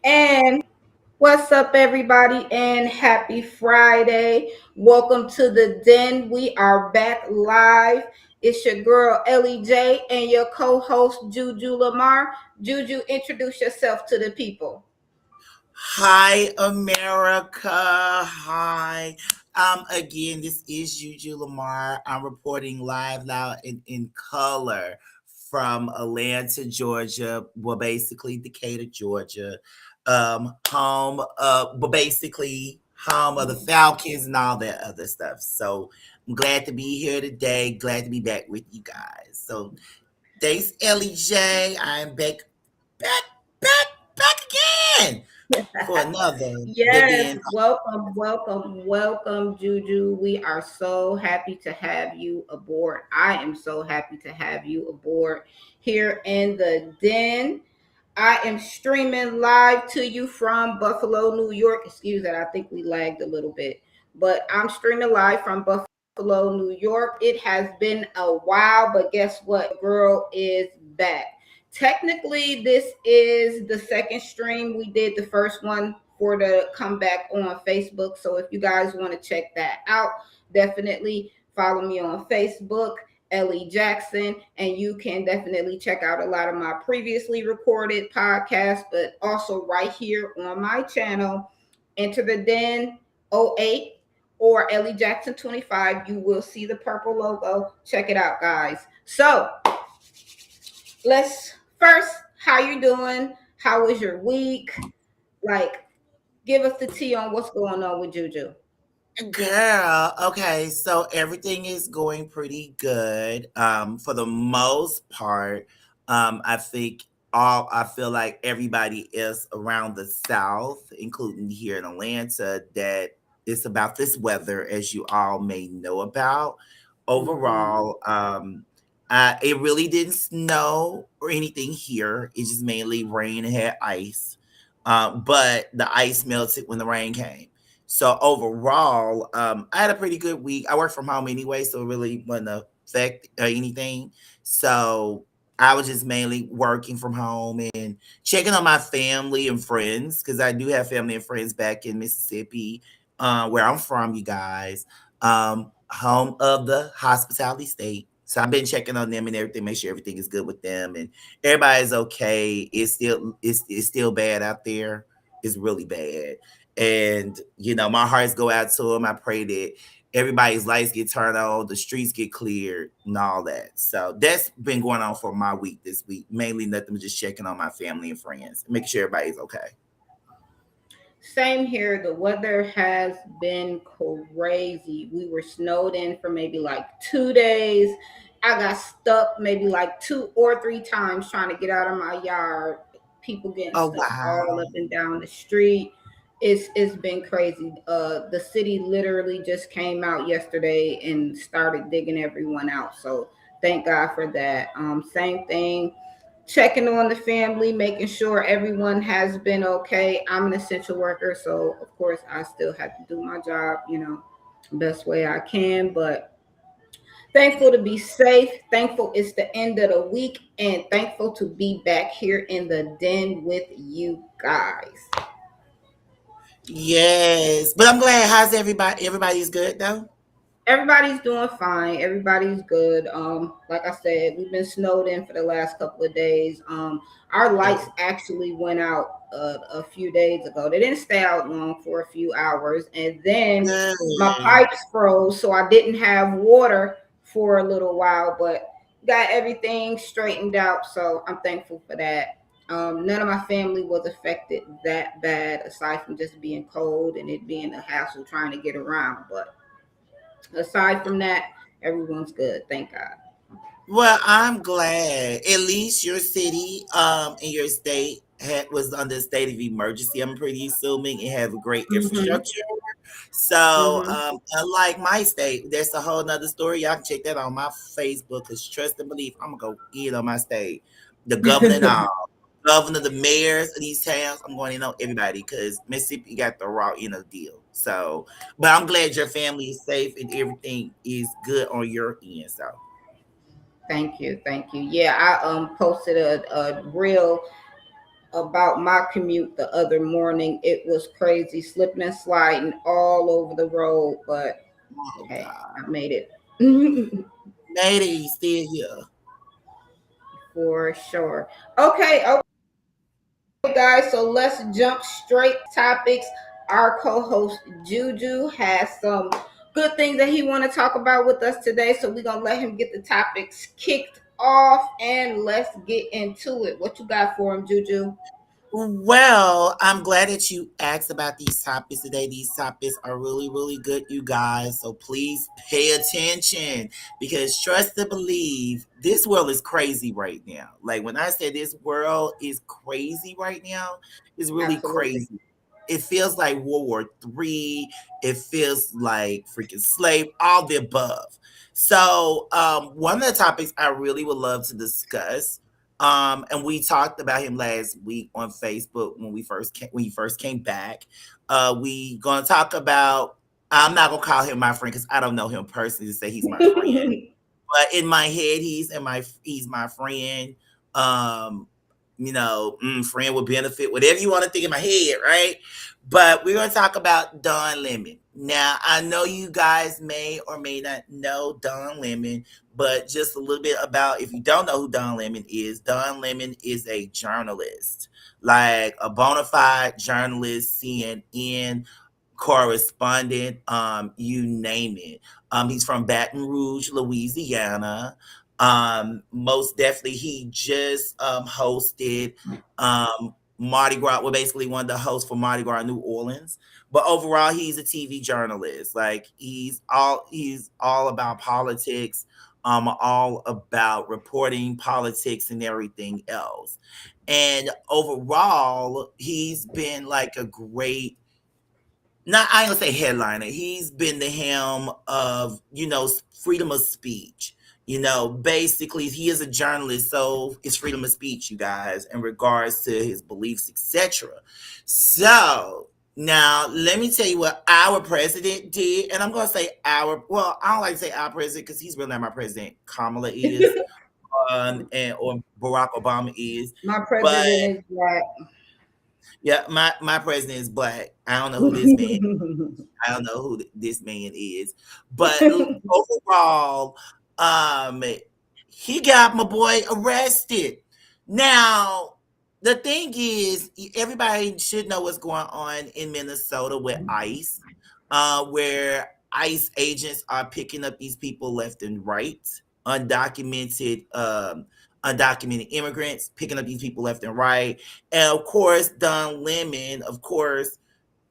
And what's up, everybody? And happy Friday. Welcome to the Den. We are back live. It's your girl, Elly J, and your co host, Juju Lamar. Juju, introduce yourself to the people. Hi, America. Hi. Again, this is Juju Lamar. I'm reporting live, loud, and in color from Atlanta, Georgia. Well, basically Decatur, Georgia. Basically home of the Falcons and all that other stuff. So I'm glad to be here today. Glad to be back with you guys. So thanks, Ellie J. I'm back, back, back again for another. But Yes, then, welcome, Juju. We are so happy to have you aboard. I am so happy to have you aboard here in the Den. I am streaming live to you from Buffalo, New York. Excuse that, I think we lagged a little bit, but I'm streaming live from Buffalo, New York. It has been a while, but guess what? Girl is back. Technically, this is the second stream. We did the first one for the comeback on Facebook. So if you guys want to check that out, definitely follow me on Facebook, Elly Jackson, and you can definitely check out a lot of my previously recorded podcasts, but also right here on my channel, Enter the Den '08 or Elly Jackson 25. You will see the purple logo. Check it out, guys. So let's first, how you doing? How was your week? Like, give us the tea on what's going on with Juju. girl, okay, so everything is going pretty good. For the most part, I feel like everybody else around the South, including here in Atlanta, that it's about this weather, as you all may know about. Mm-hmm. Overall, it really didn't snow or anything here. It just mainly rain and had ice. But the ice melted when the rain came. So overall, I had a pretty good week. I work from home anyway, so it really wasn't affect anything. So I was just mainly working from home and checking on my family and friends because I do have family and friends back in Mississippi, where I'm from. You guys, home of the hospitality state. So I've been checking on them and everything, make sure everything is good with them and everybody's okay. It's still bad out there. It's really bad. And my hearts go out to them. I pray that everybody's lights get turned on, the streets get cleared, and all that. So that's been going on for my week this week. Mainly nothing, just checking on my family and friends, making sure everybody's okay. Same here. The weather has been crazy. We were snowed in for maybe like 2 days. I got stuck maybe like two or three times trying to get out of my yard. People getting Oh stuck all wow. up and down the street. It's been crazy. The city literally just came out yesterday and started digging everyone out. So thank God for that. Same thing, checking on the family, making sure everyone has been okay. I'm an essential worker, so of course I still have to do my job, best way I can. But thankful to be safe, thankful it's the end of the week, and thankful to be back here in the den with you guys. Yes. But I'm glad. How's everybody? Everybody's good though? Everybody's doing fine. Everybody's good. Like I said, we've been snowed in for the last couple of days. Our lights Oh. actually went out a few days ago. They didn't stay out long for a few hours, and then my Good. pipes froze, so I didn't have water for a little while. But got everything straightened out, so I'm thankful for that. None of my family was affected that bad, aside from just being cold and it being a hassle trying to get around. But aside from that, everyone's good. Thank God. Well, I'm glad. At least your city, and your state was under a state of emergency. I'm pretty assuming it have a great Mm-hmm. infrastructure. So, Mm-hmm. unlike my state, that's a whole nother story. Y'all can check that on my Facebook. Cause trust and believe, I'm gonna go in on my state. The governor and all, governor, the mayors of these towns. I'm going to know everybody because Mississippi got the raw end of the deal. So, but I'm glad your family is safe and everything is good on your end. So. Thank you. Yeah, I posted a reel about my commute the other morning. It was crazy, slipping and sliding all over the road, but Oh hey, God. I made it. Lady, still here. For sure. Okay, guys, so let's jump straight topics. Our co-host Juju has some good things that he want to talk about with us today, so we're gonna let him get the topics kicked off and let's get into it. What you got for him, Juju? Well, I'm glad that you asked about these topics today. These topics are really, really good, you guys. So please pay attention because trust to believe this world is crazy right now. Like when I say this world is crazy right now, it's really Absolutely. crazy. It feels like World War III. It feels like freaking slave, all the above. So, one of the topics I really would love to discuss, and we talked about him last week on Facebook when he first came back. We gonna talk about. I'm not gonna call him my friend because I don't know him personally to say he's my friend, but in my head, he's my friend. Um, friend with benefit, whatever you want to think in my head, right? But we're gonna talk about Don Lemon. Now, I know you guys may or may not know Don Lemon, but just a little bit about if you don't know who Don Lemon is a journalist, like a bona fide journalist, CNN correspondent, you name it. He's from Baton Rouge, Louisiana. Most definitely, he just hosted Mardi Gras. Well, basically, one of the hosts for Mardi Gras New Orleans. But overall, he's a TV journalist. Like he's all about politics. All about reporting politics and everything else. And overall, he's been like a great, not I ain't gonna say headliner. He's been the helm of freedom of speech. Basically he is a journalist, so it's freedom of speech, you guys, in regards to his beliefs, etc. So now let me tell you what our president did, and I'm gonna say our. Well, I don't like to say our president because he's really not my president. Kamala is, and or Barack Obama is, My but president is black. yeah, my president is black. I don't know who this man I don't know who this man is, but overall, um, he got my boy arrested. Now, the thing is, everybody should know what's going on in Minnesota with ICE, where ICE agents are picking up these people left and right, undocumented, undocumented immigrants, picking up these people left and right, and of course, Don Lemon, of course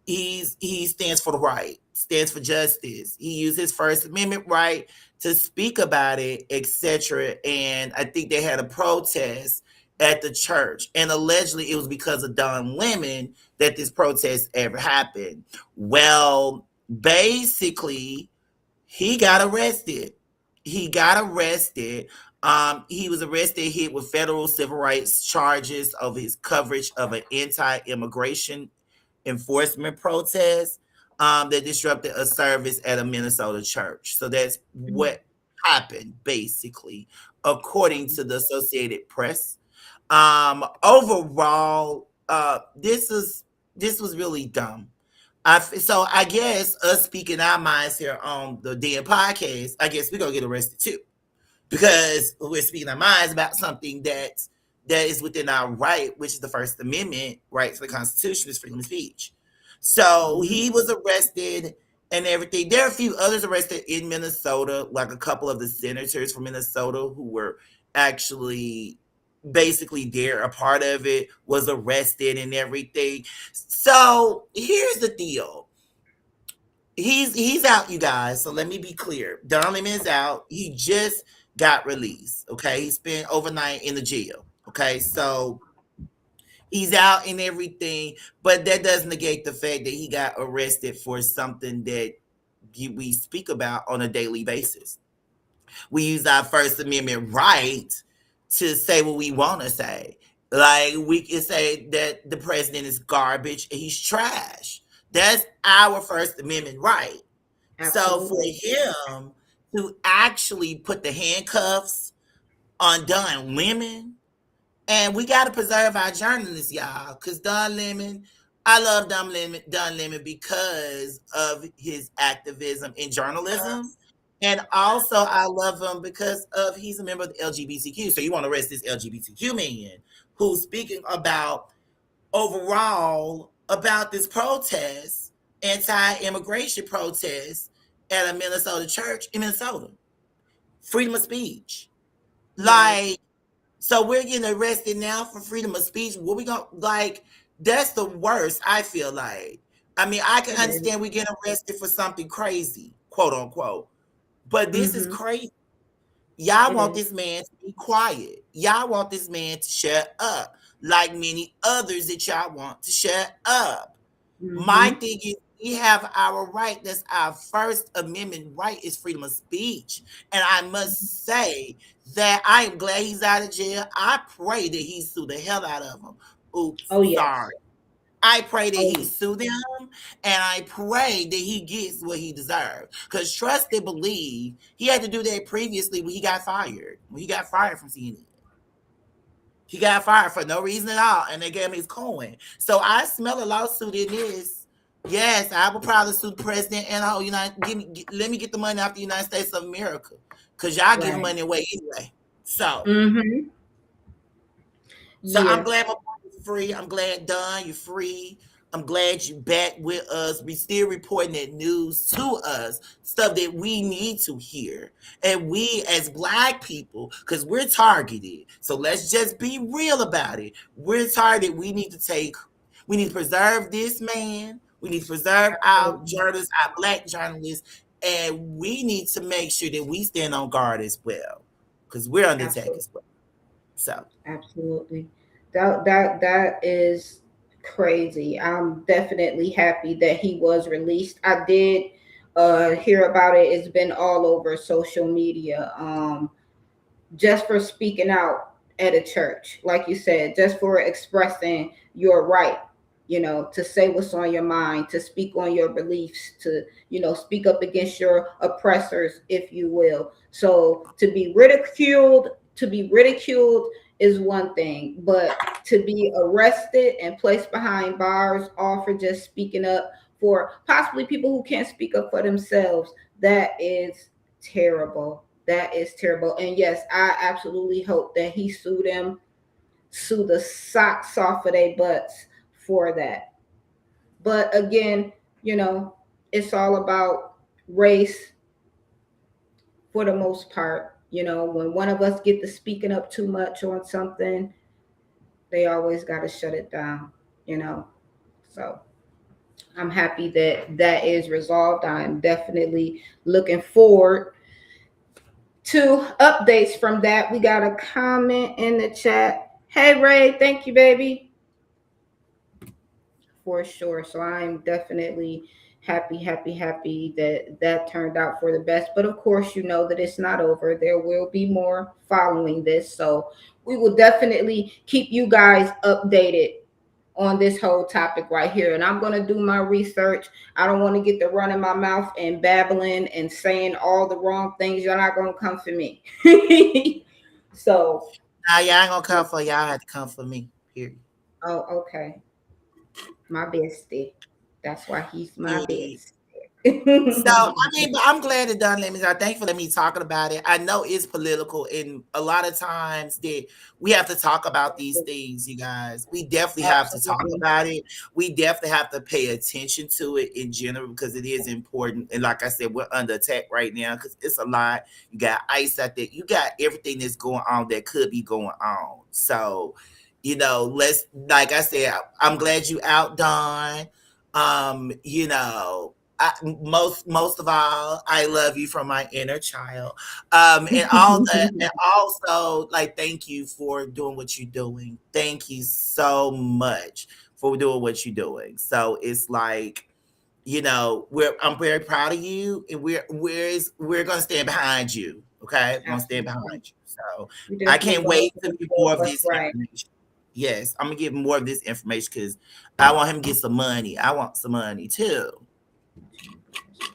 he stands for the right, stands for justice. He used his First Amendment right to speak about it, etc. And I think they had a protest at the church, and allegedly it was because of Don Lemon that this protest ever happened. Well, basically, he got arrested. He got arrested. He was arrested, hit with federal civil rights charges of his coverage of an anti-immigration enforcement protest that disrupted a service at a Minnesota church. So that's what happened, basically, according to the Associated Press. Overall, this was really dumb. So I guess us speaking our minds here on the damn podcast, I guess we're gonna get arrested too because we're speaking our minds about something that is within our right, which is the First Amendment right to the Constitution, is freedom of speech. So he was arrested and everything. There are a few others arrested in Minnesota, like a couple of the senators from Minnesota who were actually basically there, a part of it, was arrested and everything. So here's the deal. He's out, you guys. So let me be clear. Donovan is out. He just got released. Okay. He spent overnight in the jail. Okay. So he's out and everything, but that doesn't negate the fact that he got arrested for something that we speak about on a daily basis. We use our First Amendment right to say what we want to say. Like we can say that the president is garbage and he's trash. That's our First Amendment right. So for Absolutely. him to actually put the handcuffs on Don Lemon And we got to preserve our journalists, y'all, because Don Lemon, I love Don Lemon because of his activism in journalism. And also, I love him because of he's a member of the LGBTQ. So you want to arrest this LGBTQ man who's speaking about overall about this protest, anti-immigration protest at a Minnesota church in Minnesota. Freedom of speech. Right. Like, so we're getting arrested now for freedom of speech. What we gonna like? That's the worst. I feel like. I mean, I can It is. understand we get arrested for something crazy, quote unquote, but this is Mhm. crazy. Y'all It want is. this man to be quiet. Y'all want this man to shut up, like many others that y'all want to shut up. My Mhm. thing is, we have our right. That's our First Amendment right is freedom of speech. And I must say that I am glad he's out of jail. I pray that he sue the hell out of him. Oops, Oh yes. sorry. I pray that Oh he sue them, and I pray that he gets what he deserves. Because trust and believe, he had to do that previously when he got fired. When he got fired from CNN. He got fired for no reason at all, and they gave him his coin. So I smell a lawsuit in this. Yes, I would probably sue the president and the whole United. Let me get the money out the United States of America, cause y'all giving right. money away anyway. So Mhm. so I'm Yeah. glad my partner's free. I'm glad Don, you're free. I'm glad you back with us. We still reporting that news to us, stuff that we need to hear. And we as black people, because we're targeted. So let's just be real about it. We're targeted. We need to preserve this man. We need to preserve our Absolutely. journalists, our black journalists, and we need to make sure that we stand on guard as well. Because we're under attack Absolutely. as well. So Absolutely. That is crazy. I'm definitely happy that he was released. I did hear about it. It's been all over social media. Just for speaking out at a church, like you said, just for expressing your right, to say what's on your mind, to speak on your beliefs, to, speak up against your oppressors, if you will. So to be ridiculed is one thing, but to be arrested and placed behind bars, all for just speaking up for possibly people who can't speak up for themselves, that is terrible. That is terrible. And yes, I absolutely hope that he sue the socks off of their butts for that. But again, you know, it's all about race for the most part. When one of us get to speaking up too much on something, they always got to shut it down, you know. So I'm happy that that is resolved. I'm definitely looking forward to updates from that. We got a comment in the chat. Hey Ray, thank you, baby. For sure. So I'm definitely happy that that turned out for the best. But of course, you know that it's not over. There will be more following this. So we will definitely keep you guys updated on this whole topic right here. And I'm going to do my research. I don't want to get the run in my mouth and babbling and saying all the wrong things. You're not going to come for me. So, now y'all ain't gonna come for y'all. Had to come for me. Period. oh, okay. My bestie. That's why he's my Yeah. bestie. So I mean, but I'm glad it done. Let me. I thank you for letting me talking about it. I know it's political, and a lot of times that we have to talk about these things, you guys. We definitely have to talk Absolutely. about it. We definitely have to pay attention to it in general because it is important. And like I said, we're under attack right now because it's a lot. You got ICE out there. You got everything that's going on that could be going on. So, let's like I said, I'm glad you out, Don. You know, most of all, I love you from my inner child, and all that, and also like thank you for doing what you're doing. Thank you so much for doing what you're doing. So it's like I'm very proud of you, and we're gonna stand behind you. Okay, we're gonna stand behind Absolutely. you. So We I definitely can't gonna wait stand to get for more of what's this right. information. Yes, I'm gonna get more of this information because I want him to get some money. I want some money too.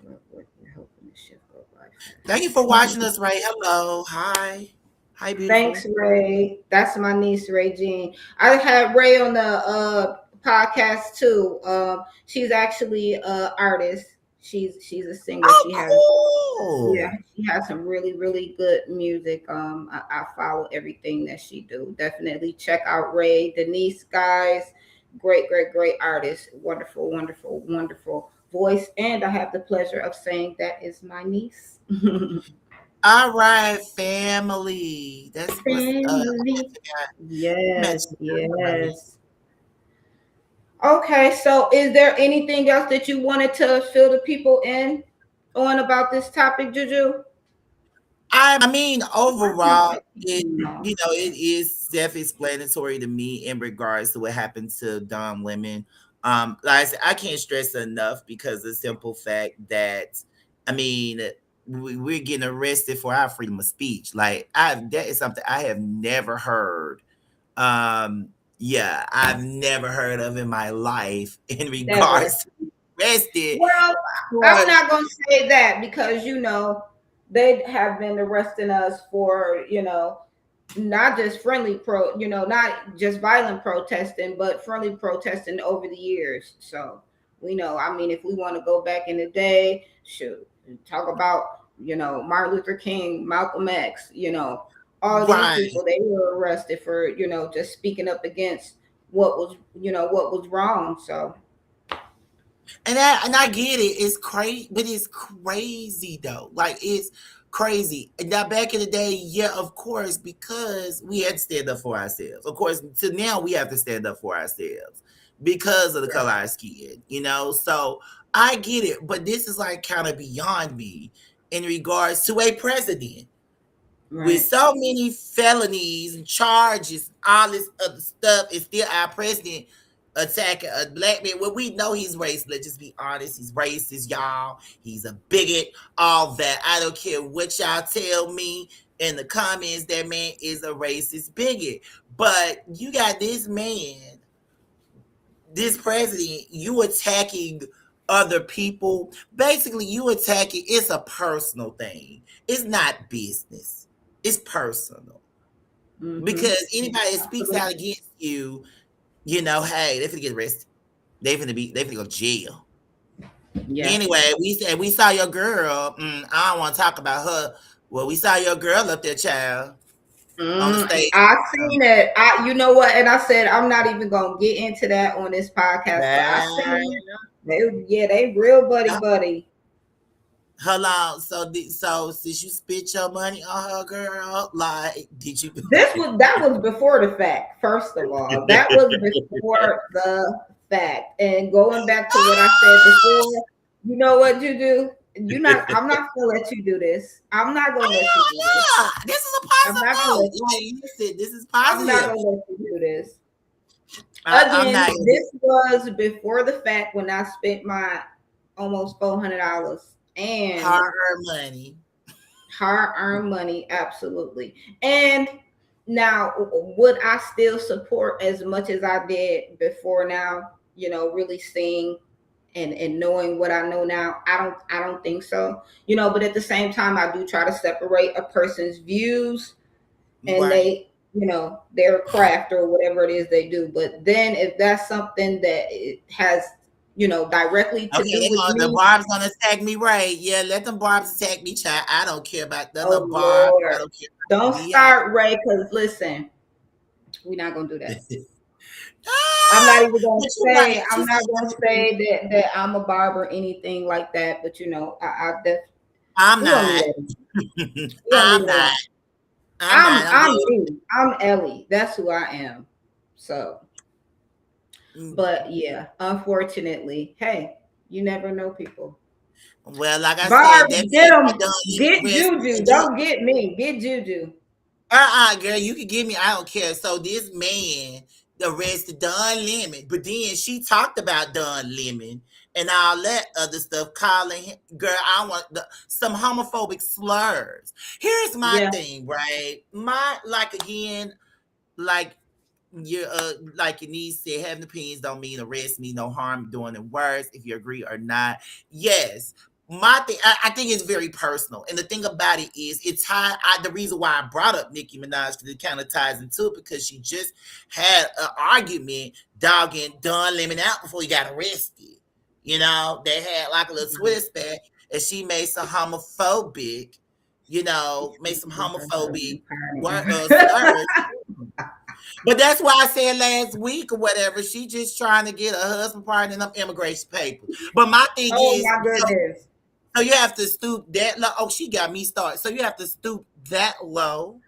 We're helping the ship go by Thank you for faster. watching us, Ray. Hello. Hi. Hi, Thanks, beautiful. Ray. That's my niece, Ray Jean. I had Ray on the podcast too. She's actually a artist. She's a singer. She has yeah, Oh, cool. she has some really good music. I follow everything that she do. Definitely check out Ray Denise, guys. Great artist. Wonderful voice. And I have the pleasure of saying that is my niece. All right, family. That's what's up. I Family. forgot to Yes, mention that, Ray. yes. Okay, so is there anything else that you wanted to fill the people in on about this topic, Juju? I mean, I think overall, that it people know. it is self-explanatory to me in regards to what happened to Don Lemon. Like I said, I can't stress enough because the simple fact that I mean we're getting arrested for our freedom of speech. Like that is something I have never heard. Yeah, I've never heard of in my life in Never. regards to arrested Well, for I'm not gonna say that because they have been arresting us for not just not just violent protesting, but friendly protesting over the years. So we know. I mean, if we want to go back in the day, shoot, talk about Martin Luther King, Malcolm X. All these right. people they were arrested for just speaking up against what was wrong. So And I get it. It's crazy, but it's crazy though. Like it's crazy. Now back in the day, yeah, of course, because we had to stand up for ourselves. Of course, to now we have to stand up for ourselves because of the color right, of our skin. So I get it, but this is like kind of beyond me in regards to a president with right, so many felonies and charges, all this other stuff, is still our president attacking a black man. Well, we know he's racist. Let's just be honest. He's racist, y'all. He's a bigot. All that. I don't care what y'all tell me in the comments. That man is a racist bigot. But you got this president, you attacking other people. Basically, you attacking. It's a personal thing. It's not business. It's personal mm-hmm, because anybody that speaks out absolutely, against you, hey, they finna get arrested. They finna go to jail. yeah. Anyway, we saw your girl. I don't want to talk about her. Well, we saw your girl up there, child, on the stage. I seen it. You know what? And I said I'm not even gonna get into that on this podcast, but I seen they real buddy. Hold on. So since you spent your money on her, girl, like, did you? That was before the fact. First of all, that was before the fact. And going back to what I said before, you know what you do? You not. I'm not gonna let you do this. I'm not gonna let you do this. Yeah, this is a I'm positive not gonna note. let. Like, listen, this is I'm not positive. gonna let you do this. I'm Again, not. this was before the fact when I spent my almost $400 and Hard earned money. hard earned money, absolutely. And now, would I still support as much as I did before now? Really seeing and knowing what I know now, I don't think so. But at the same time, I do try to separate a person's views and Right. their craft or whatever it is they do. But then if that's something that it has directly to Okay, do with the me, barbs gonna attack me, right? Yeah, let them barbs attack me, child. I don't care about none oh of the barbs. I Lord, don't care about don't the VI. start, Ray, because listen, we're not gonna do that. I'm not Ah, even gonna but you're right. say I'm She's not so gonna funny. say that I'm a barber or anything like that, but I'm we don't need not. that. We don't need I'm all not. that. I'm not. I'm I'm I'm good. me. I'm Elly. That's who I am. So, Mm, but yeah, unfortunately, hey, you never know people. well, like I said, Barb, that get man got them. done Get limit rest. Juju. Don't get me. Get Juju. Girl, you can give me. I don't care. So this man arrested Don Lemon, but then she talked about Don Lemon and all that other stuff, calling him. Girl, I want some homophobic slurs. Here's my Yeah. thing, right? My like again, like you like your niece said, having opinions don't mean arrest me, no harm doing it worse if you agree or not. Yes, My thing, I think it's very personal, and the thing about it is, it's high. The reason why I brought up Nicki Minaj because it kind of ties into it because she just had an argument dogging Don Lemon out before he got arrested. You know, they had like a little Right. twist there, and she made some homophobic, made some With her homophobic husband partner. slurs. But that's why I said last week or whatever, she just trying to get her husband partner in them immigration papers. But my thing Oh is, my goodness. so you have to stoop that low. Oh, she got me started. So you have to stoop that low.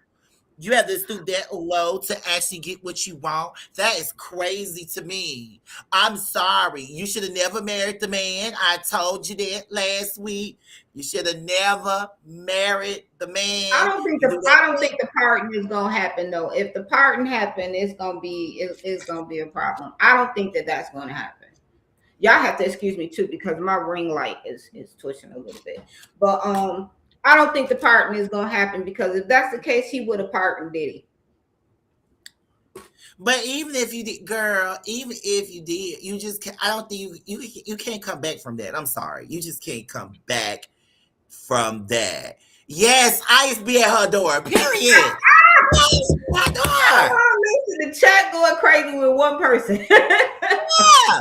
You have to stoop that low to actually get what you want. That is crazy to me. I'm sorry. You should have never married the man. I told you that last week. You should have never married the man. You do that I don't thing. think the parting is gonna happen though. If the parting happen, it's gonna be a problem. I don't think that that's gonna happen. Y'all have to excuse me too because my ring light is twitching a little bit. But I don't think the parting is gonna happen because if that's the case, he would have parted Diddy. But even if you did, girl, even if you did, you just can't, I don't think you can't come back from that. I'm sorry, you just can't come back from that. Yes, Ice be at her door. Period. Ice at her door. Oh, listen, the chat going crazy with one person. Yeah.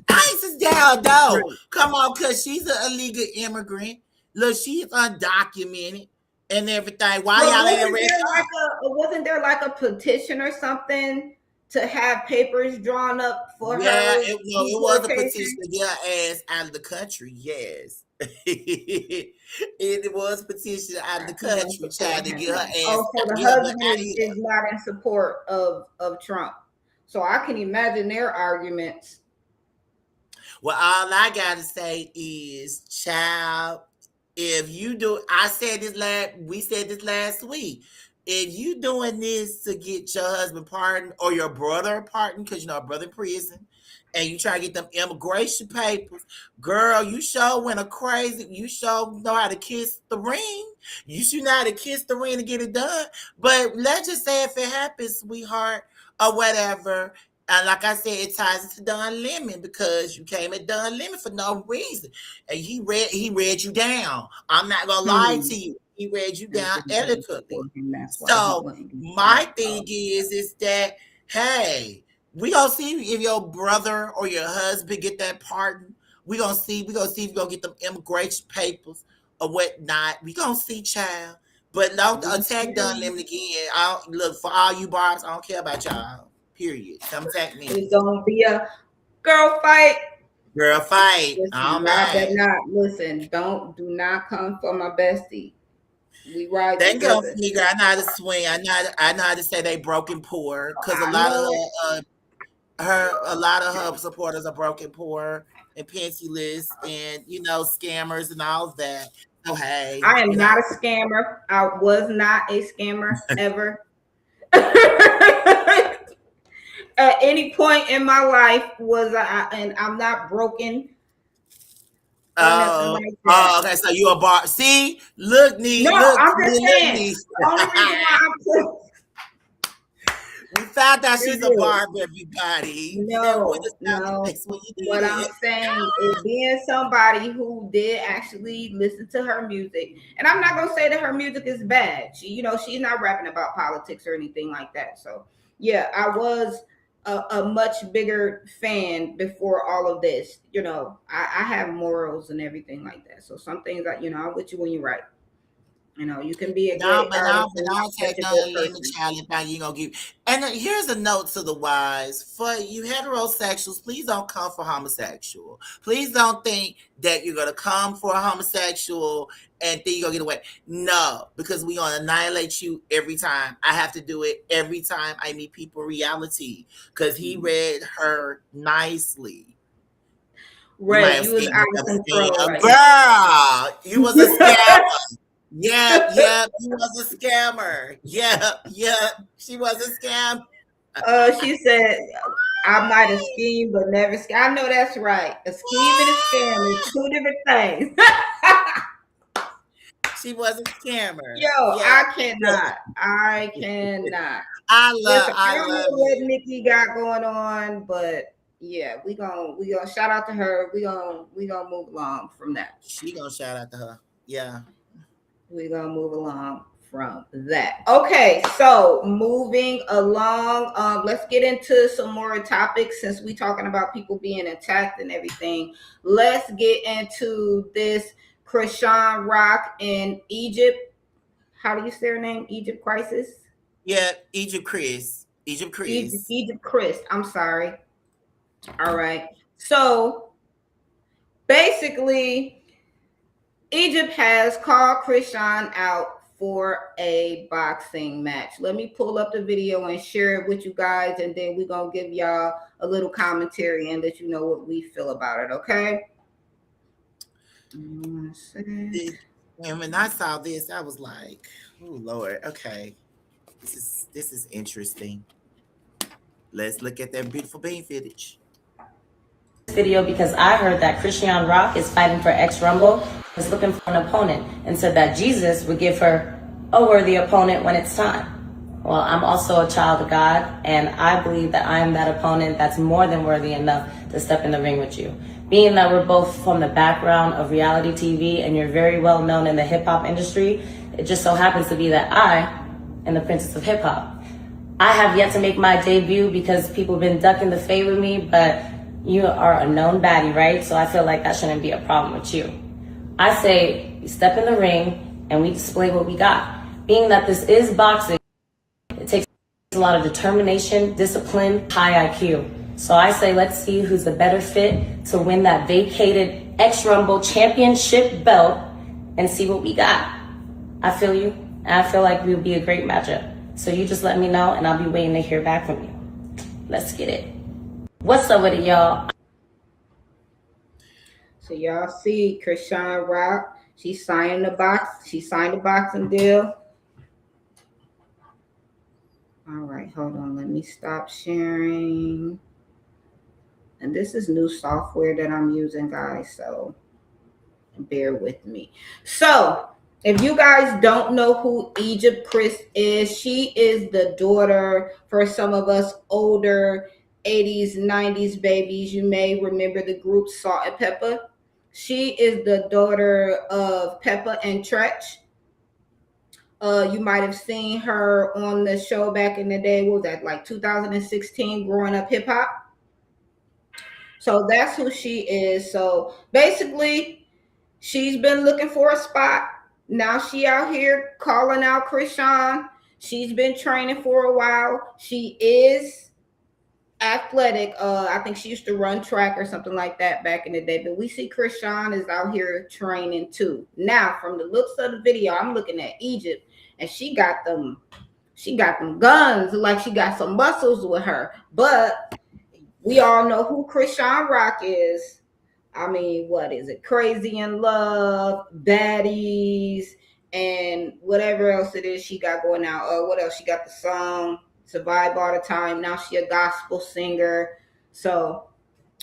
Ice is down though. Right. Come on, cause she's an illegal immigrant. Look, she's undocumented and everything. Why But y'all ain't arrest her? wasn't there like a petition or something to have papers drawn up for Yeah, her it was a deportation? petition to get her ass out of the country. Yes, it was a petition out of the He's in country support trying of to him get her then. ass, Oh, so the get her butt husband out of here. is not in support of Trump. So I can imagine their arguments. Well, all I gotta say is, child, if you do, we said this last week. If you doing this to get your husband pardoned or your brother pardoned, because you know a brother in prison, and you try to get them immigration papers, girl, you sure went a crazy. You sure know how to kiss the ring. You should know how to kiss the ring to get it done. But let's just say if it happens, sweetheart, or whatever, and like I said, it ties into Don Lemon because you came at Don Lemon for no reason. And he read you down. I'm not gonna lie Hmm. to you. He read you And down didn't really eloquently. support him. That's why he So wouldn't be my pardoned. thing is that, hey, we gonna see if your brother or your husband get that pardon. We gonna see if you gonna get them immigration papers or whatnot. We gonna see, child. But don't We attack Don will. Lemon again. I don't, look, for all you barbs, I don't care about y'all. Period. Come attack me. It's gonna be a girl fight. Girl, fight. I Listen, don't y'all better mind. not listen. Do not come for my bestie. We ride They can go for together. me, girl. I know how to swing. I know how to say they broken poor because I know. a lot of her supporters are broken poor and pantyless and scammers and all of that. So hey, I am not a scammer. I was not a scammer ever. At any point in my life was I, and I'm not broken or nothing oh, like that. okay. So you a bar? See, look, No, nee, look, I'm just look, saying. nee. The only reason why I'm We found out she's a serious. barb. Everybody, you never would have No, stopped the no. pics when you What did I'm it. saying is being somebody who did actually listen to her music, and I'm not gonna say that her music is bad. She's not rapping about politics or anything like that. So yeah, I was a much bigger fan before all of this. I have morals and everything like that. So some things I'm with you when you're right. You can be a No, great but artist no, and but not don't such take a none good of the lemon person. challenge now you gonna give. And here's a note to the wise: for you heterosexuals, please don't come for homosexual. Please don't think that you're gonna come for a homosexual and think you're gonna get away. No, because we gonna annihilate you every time. I have to do it every time I meet people. Reality, because he read her nicely. You might Ray, have you was seen out of a control right girl. You was a scam. now. Yep, yep, he was a scammer. Yep, yep, she was a scam. She said, I might have schemed, but never scam. I know that's right. A scheme and a scam is two different things. She was a scammer. Yo, Yep. I cannot. I cannot. I Listen, I don't know love what it. Nikki got going on, but. Yeah, we gonna shout out to her. We gonna move along from that. She gonna shout out to her. Yeah. We're gonna move along from that. Okay, so moving along, let's get into some more topics since we talking about people being attacked and everything. Let's get into this Krishan Rock in Egypt. How do you say her name? Egypt Crisis? Yeah, Egypt Chris. Egypt Chris. Egypt Chris. I'm sorry. All right. So basically, Egypt has called Krishan out for a boxing match. Let me pull up the video and share it with you guys, and then we're gonna give y'all a little commentary and let you know what we feel about it. Okay. 1 second. And when I saw this, I was like, "Oh Lord, okay, this is interesting. Let's look at that beautiful bean footage." Video because I heard that Christian Rock is fighting for X Rumble, is looking for an opponent, and said that Jesus would give her a worthy opponent when it's time. Well, I'm also a child of God, and I believe that I am that opponent that's more than worthy enough to step in the ring with you. Being that we're both from the background of reality TV and you're very well known in the hip hop industry, it just so happens to be that I am the princess of hip hop. I have yet to make my debut because people have been ducking the fade with me, but you are a known baddie, right? So I feel like that shouldn't be a problem with you. I say we step in the ring and we display what we got. Being that this is boxing, it takes a lot of determination, discipline, high IQ. So I say let's see who's the better fit to win that vacated X Rumble championship belt and see what we got. I feel you, and I feel like we would be a great matchup. So you just let me know and I'll be waiting to hear back from you. Let's get it. What's up with it, y'all? So y'all see Krishan Rock. She signed the box. She signed a boxing deal. All right, hold on. Let me stop sharing. And this is new software that I'm using, guys. So bear with me. So, if you guys don't know who Egypt Chris is, she is the daughter for some of us older 80s, 90s babies. You may remember the group Salt and Pepper. She is the daughter of Peppa and Tretch. You might have seen her on the show back in the day. What was that, like 2016, Growing Up Hip Hop? So that's who she is. So basically, she's been looking for a spot. Now she out here calling out Krishan. She's been training for a while. She is athletic. I think she used to run track or something like that back in the day. But we see Krishan is out here training too. Now, from the looks of the video, I'm looking at Egypt, and she got them. She got them guns, like she got some muscles with her. But we all know who Krishan Rock is. I mean, what is it? Crazy in Love, Baddies, and whatever else it is she got going out. What else? She got the song Survive All the Time. Now she a gospel singer. So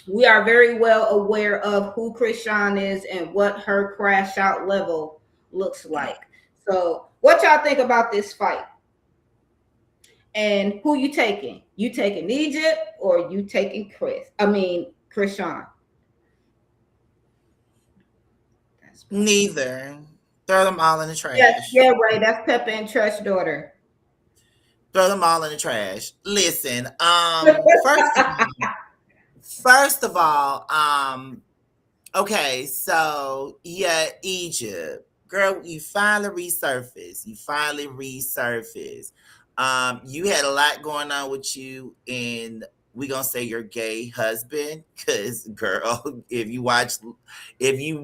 we are very well aware of who Krishan is and what her crash out level looks like. So what y'all think about this fight? And who you taking? You taking Egypt or you taking Krishan? Neither. Throw them all in the Yes, trash. yeah, Ray. That's Peppa and Tresh's daughter. Throw them all in the trash. Listen, first of all, okay, so yeah, Egypt. Girl, you finally resurfaced. You had a lot going on with you and we gonna say your gay husband, because girl, if you watched if you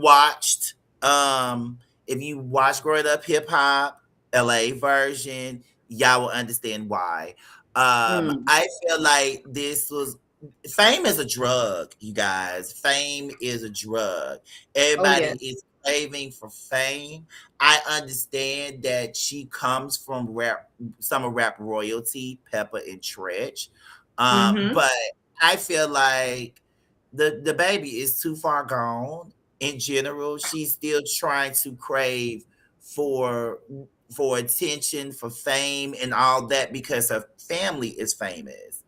watched Growing Up Hip Hop, LA version, y'all will understand why. Mm. I feel like this was fame is a drug, you guys. Fame is a drug. Oh Everybody yes. is craving for fame. I understand that she comes from some of rap royalty, Pepper and Tretch. Mm-hmm. But I feel like the baby is too far gone in general. She's still trying to crave for attention, for fame and all that because her family is famous.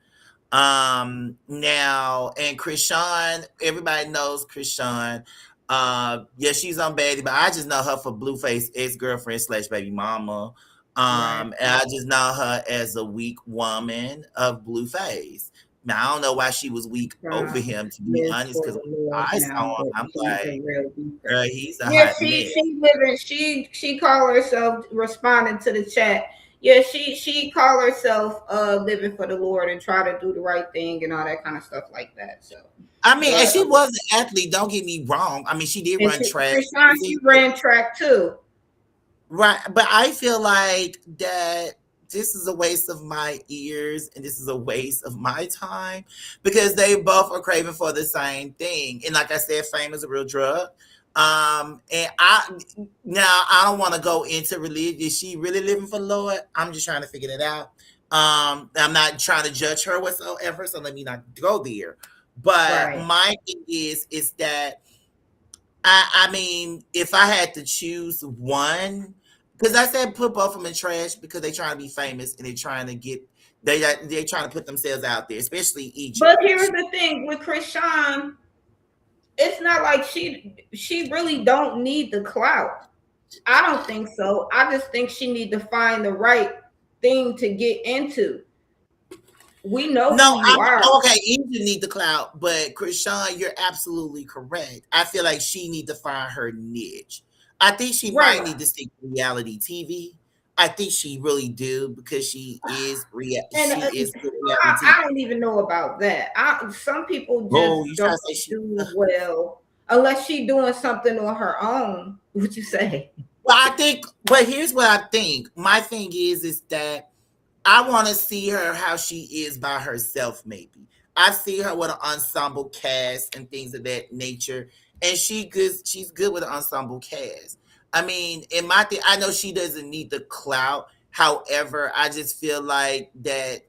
Now and Krishan, everybody knows Krishan. Yeah, she's on Baby, but I just know her for Blueface ex girlfriend slash baby mama. Right. And I just know her as a weak woman of Blueface. Now I don't know why she was weak over Trying him, to be lives honest, for because the Lord I saw now, him, but I'm she's a like, real beater. girl, he's a Yeah, hot she mess. she living. She call herself responding to the chat. Yeah, she call herself living for the Lord and try to do the right thing and all that kind of stuff like that. So, I mean, and but she was an athlete. Don't get me wrong. I mean, she did and run she track. Krishan, she ran track too. Right, but I feel like that this is a waste of my ears and this is a waste of my time because they both are craving for the same thing. And like I said, fame is a real drug. And I don't want to go into religion. Is she really living for the Lord? I'm just trying to figure it out. I'm not trying to judge her whatsoever, so let me not go there. But Right. my thing is that I mean, if I had to choose one, because I said put both of them in trash because they're trying to be famous and they're trying to get they're trying to put themselves out there, especially But Egypt. here's the thing with Krishan, it's not like she really don't need the clout. I don't think so. I just think she need to find the right thing to get into. We know No, who you are. okay. Egypt need the clout, but Krishan, you're absolutely correct. I feel like she need to find her niche. I think she might Right. need to stick to reality TV. I think she really do because she is And she is good reality I TV. don't even know about that. Some people just Oh, you trying don't to say she? do well unless she doing something on her own. What you say? Well, I think, but here's what I think. My thing is that I want to see her how she is by herself. Maybe I see her with an ensemble cast and things of that nature, and She's good with an ensemble cast. I mean, in my thing, I know she doesn't need the clout. However, I just feel like that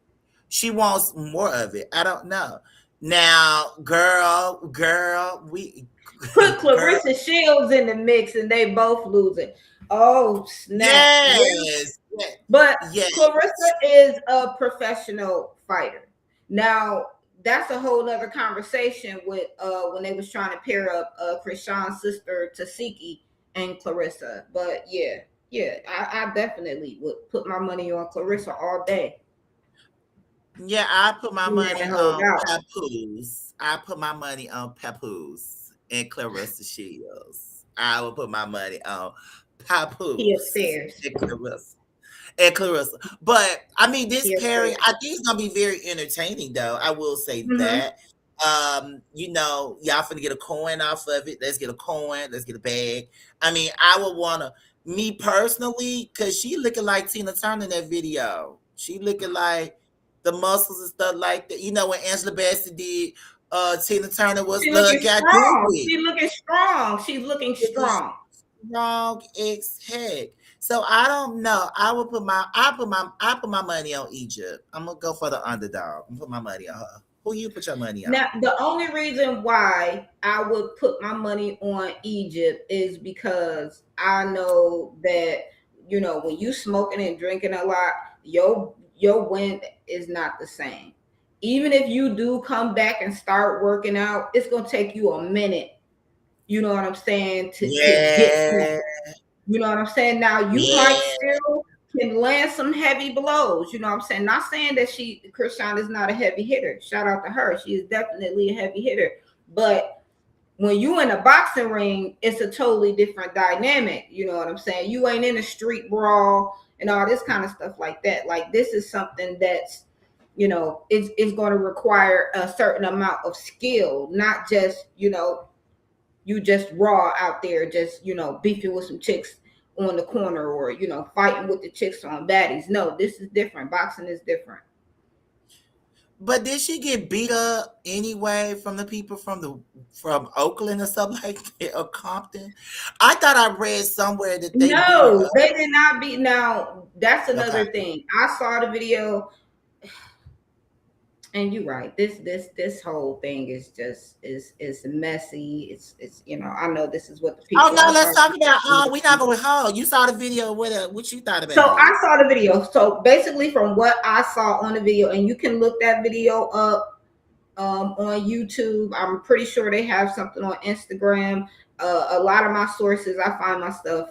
she wants more of it. I don't know. Now, we, Put girl, Clarissa Shields in the mix and they both losing. Oh snap! Really? yes, yes, But Clarissa yes. is a professional fighter. Now that's a whole nother conversation with when they was trying to pair up Krishan's sister Tasiki and Clarissa. But yeah, yeah, I definitely would put my money on Clarissa all day. Yeah, I put my She had money to hold on out. Papoose. I put my money on Papoose and Clarissa Shields. I will put my money on He Papoose upstairs. and Clarissa. But I mean, this He pairing, upstairs. I think it's gonna be very entertaining, though. I will say Mm-hmm. that. Y'all finna get a coin off of it. Let's get a coin. Let's get a bag. I mean, I would wanna, me personally, cause she looking like Tina Turner in that video. She looking like the muscles and stuff like that. You know when Angela Bassett did Tina Turner was She love looking got do strong. it. She looking strong. She's looking Looking strong. strong ex heck. So I don't know. I put my money on Egypt. I'm gonna go for the underdog. I'm gonna put my money on her. Who you put your money on? Now, the only reason why I would put my money on Egypt is because I know that when you smoking and drinking a lot, your win is not the same. Even if you do come back and start working out, it's gonna take you a minute. You know what I'm saying to get back. Yeah, You know what I'm saying? Now you might yeah. still can land some heavy blows. You know what I'm saying? Not saying that Krishan is not a heavy hitter. Shout out to her. She is definitely a heavy hitter. But when you in a boxing ring, it's a totally different dynamic. You know what I'm saying? You ain't in a street brawl and all this kind of stuff like that. Like this is something that's it's going to require a certain amount of skill, not just you just raw out there, just beefing with some chicks on the corner, or fighting with the chicks on baddies. No, this is different. Boxing is different. But did she get beat up anyway from the people from Oakland or something like that or Compton? I thought I read somewhere that they beat her No, up. they did not beat. Now that's Okay. another thing. I saw the video, And you're right. This whole thing is just is messy. It's I know this is what the Oh people no, are let's talk talking about. about. We not going home. You saw the video. What you thought So about it? I saw the video. So basically, from what I saw on the video, and you can look that video up on YouTube. I'm pretty sure they have something on Instagram. A lot of my sources, I find my stuff,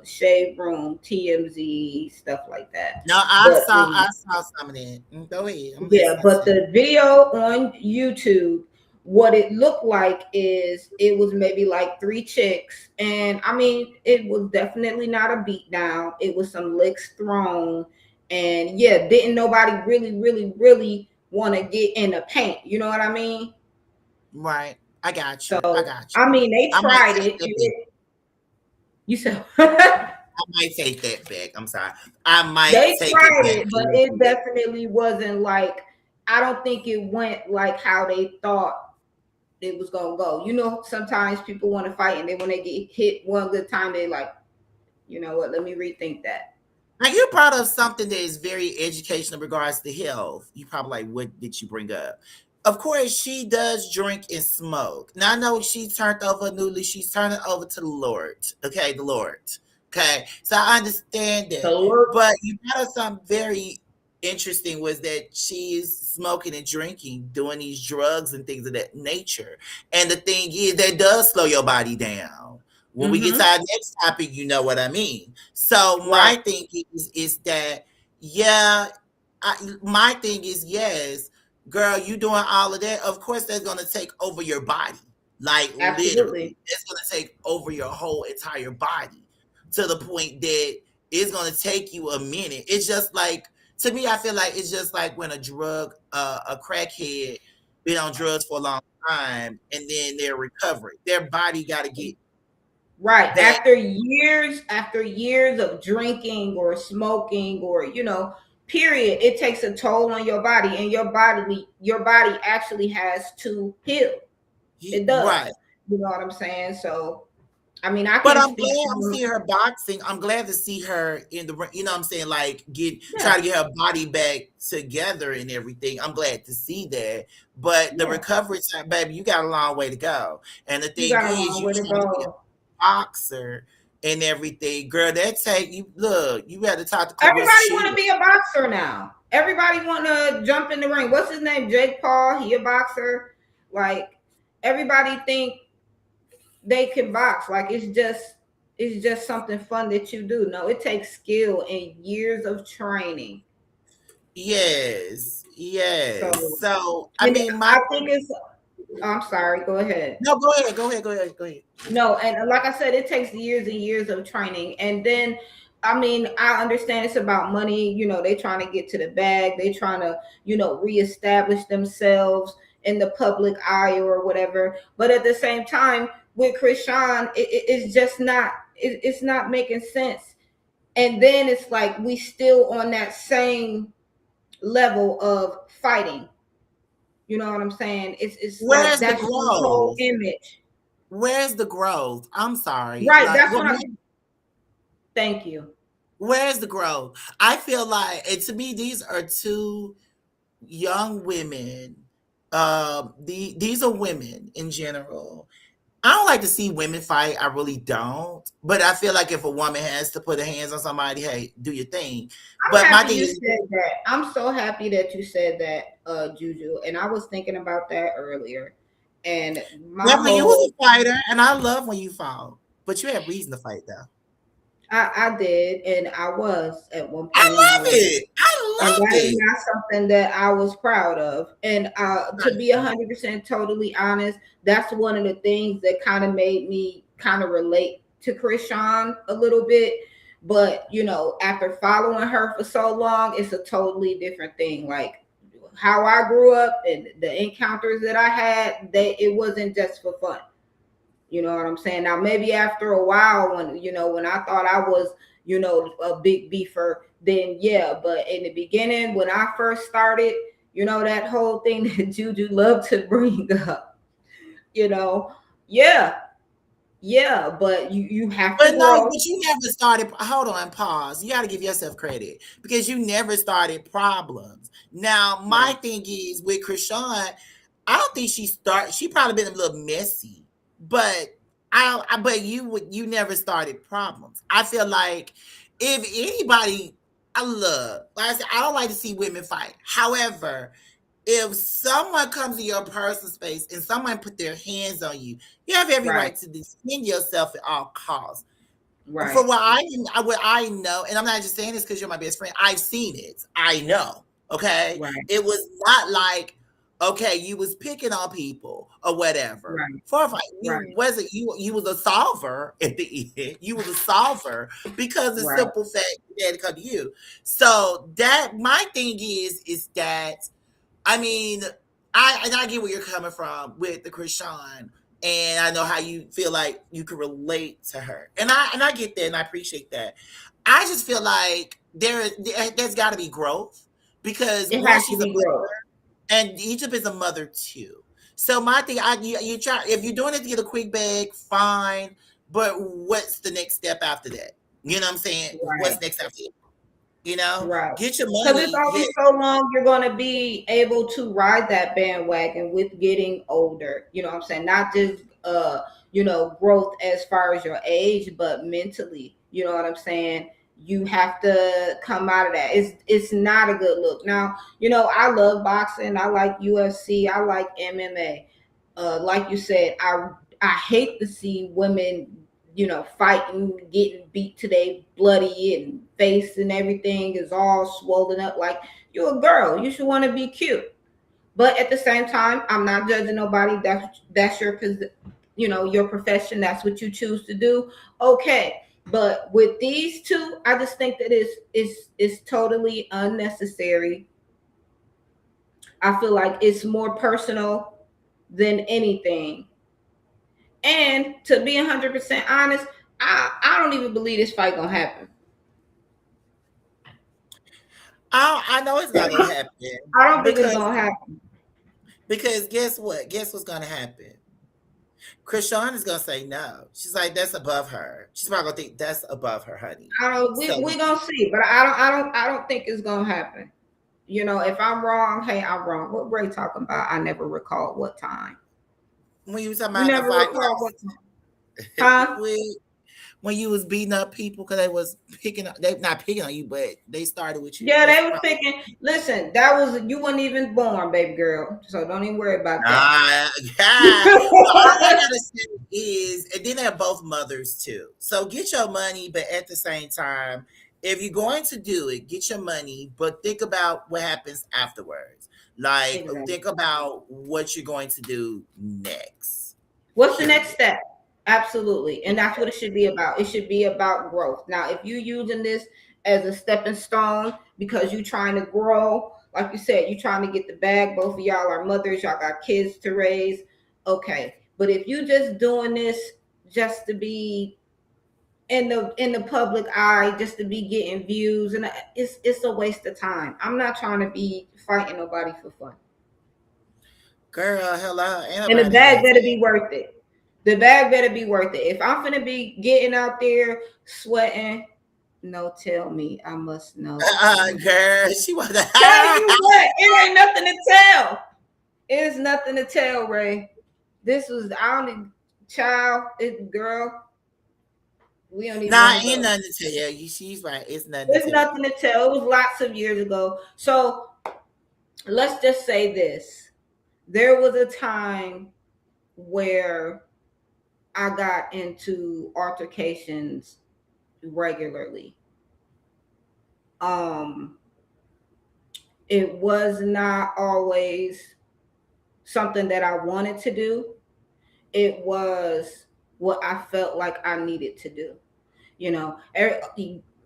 Shade Room, TMZ, stuff like that. No, But I saw some of that. Go ahead. I'm yeah, listening but to you. the video on YouTube, what it looked like is it was maybe like three chicks, and I mean, it was definitely not a beat down. It was some licks thrown, and yeah, didn't nobody really, really, really want to get in the paint. You know what I mean? Right. I got you. I So got you. I mean, they I might tried take it. that back. You said I might take that back. I'm sorry. I might they take it tried back it, a but little it bit. definitely wasn't like. I don't think it went like how they thought it was gonna go. Sometimes people want to fight, and then when they get hit one good time, they like, you know what? Let me rethink that. Now you brought up something that is very educational in regards to health. You probably like, what did you bring up? Of course, she does drink and smoke. Now I know she's turned over newly. She's turning over to the Lord. Okay, the Lord. Okay, so I understand The that. Lord, But you brought up something very interesting was that she's smoking and drinking, doing these drugs and things of that nature. And the thing is, that does slow your body down. When we get to mm-hmm. our next topic, you know what I mean. So Right, my thing is that yeah, my thing is yes, girl, you doing all of that. Of course, that's gonna take over your body, like literally, absolutely. it's gonna take over your whole entire body to the point that it's gonna take you a minute. It's just like to me, I feel like it's just like when a crackhead been on drugs for a long time and then they're recovering. Their body got to get Right. back. After years of drinking or smoking or period, it takes a toll on your body, and your body actually has to heal. It Right. does. You know what I'm saying? So I mean, I But can't I'm speak glad I'm to seeing her boxing. I'm glad to see her in the ring. You know what I'm saying? Like yeah, try to get her body back together and everything. I'm glad to see that. But the yeah. recovery time, baby, you got a long way to go. And the You thing got a is, long you way to trying to be a go. boxer and everything, girl. That take you. Look, you got to talk to Clarissa Everybody want to Shield. be a boxer now. Everybody want to jump in the ring. What's his name? Jake Paul. He a boxer. Like everybody think they can box. Like it's just something fun that you do. No, it takes skill and years of training. Yes, yes. So, So I and mean, my I think it's. I'm sorry. Go ahead. no. Go ahead. Go ahead. Go ahead. Go ahead. No, and like I said, it takes years and years of training. And then, I mean, I understand it's about money. They trying to get to the bag. They trying to, reestablish themselves in the public eye or whatever. But at the same time, with Krishan, it's just not. It's not making sense. And then it's like we still on that same level of fighting. You know what I'm saying? It's like Where's the that's the whole growth? image. Where's the growth? I'm sorry. Right. Like, That's what? what I'm. Thank you. Where's the growth? I feel like, and to me, these are two young women. These are women in general. I don't like to see women fight. I really don't. But I feel like if a woman has to put her hands on somebody, hey, do your thing. I'm But my happy thing you is, said that. I'm so happy that you said that, Juju. And I was thinking about that earlier. And my remember, you was whole, a fighter, and I love when you fought. But you had reason to fight, though. I did, and I was at one I point in my love life. it. I And love that is it. not something that I was proud of. And to be 100% totally honest, that's one of the things that kind of made me kind of relate to Krishan a little bit. But after following her for so long, it's a totally different thing. Like how I grew up and the encounters that I had, it wasn't just for fun. You know what I'm saying? Now, maybe after a while, when I thought I was, a big beefer, then yeah. But in the beginning, when I first started, that whole thing that Juju loved to bring up, you know, yeah. Yeah, but you have to But no, grow. but you never started. Hold on, pause. You got to give yourself credit because you never started problems. Now, my Right, thing is with Krishan, I don't think she start. She probably been a little messy, but but you never started problems. I feel like if anybody, I love. Like I said, I don't like to see women fight. However, if someone comes to your personal space and someone put their hands on you, you have every right, right to defend yourself at all costs. For right, what I know, and I'm not just saying this because you're my best friend. I've seen it. I know. Okay, right, it was not like okay, you was picking on people or whatever. right, For a fight, you right, wasn't you. You was a solver at the end. You was a solver because the right. simple fact that it come to you. So that my thing is that I mean, I get where you're coming from with the Krishan, and I know how you feel like you can relate to her, and I get that, and I appreciate that. I just feel like there's got to be growth because It one, has to she's a be mother, growth. and Egypt is a mother too. So my thing, you try if you're doing it to get a quick bag, fine, but what's the next step after that? You know what I'm saying? Right, What's next after that? You know, right. get your Because it's money, only get so long you're going to be able to ride that bandwagon with getting older. You know what I'm saying? Not just growth as far as your age, but mentally. You know what I'm saying? You have to come out of that. It's not a good look. Now, I love boxing. I like UFC. I like MMA. Like you said, I hate to see women, fighting, getting beat to they bloody and face and everything is all swollen up. Like, you're a girl, you should want to be cute. But at the same time, I'm not judging nobody. That's your profession. That's what you choose to do. Okay. But with these two, I just think that it's totally unnecessary. I feel like it's more personal than anything. And to be 100% honest, I don't even believe this fight gonna happen. I know it's not gonna happen I don't think it's because gonna happen. guess what? Guess what's gonna happen? Krishan is gonna say no. She's like, that's above her. She's probably gonna think that's above her, honey. I don't. So We gonna see, but I don't think it's gonna happen. If I'm wrong, hey, I'm wrong. What Ray talking about? I never recall what time. when you was talking You about the never fight, recall what time, huh? when you was beating up people because they was they not picking on you, but they started with you. Yeah, That's they the was problem. picking. Listen, that was you weren't even born, baby girl. So don't even worry about that. Ah, yeah. But all I gotta say is, and then they're both mothers too. So get your money, but at the same time, if you're going to do it, get your money, but think about what happens afterwards. Like, Exactly. think about what you're going to do next. What's the next Period. step? Absolutely. And that's what it should be about. It should be about growth. Now, if you're using this as a stepping stone because you're trying to grow, like you said, you're trying to get the bag, both of y'all are mothers, y'all got kids to raise. Okay. But if you just doing this just to be in the public eye, just to be getting views, and it's a waste of time. I'm not trying to be fighting nobody for fun. Girl, hello. Ain't And the nobody bag has better it. be worth it. The bag better be worth it. If I'm gonna be getting out there sweating, no, tell me. I must know. Girl, she was Tell you what, it ain't nothing to tell. It is nothing to tell, Ray. This was I don't child, it girl. We don't even nah, want to ain't go. nothing to tell you. She's right. It's nothing to There's tell nothing to tell. It was lots of years ago. So let's just say this. There was a time where I got into altercations regularly. Um, it was not always something that I wanted to do. It was what I felt like I needed to do.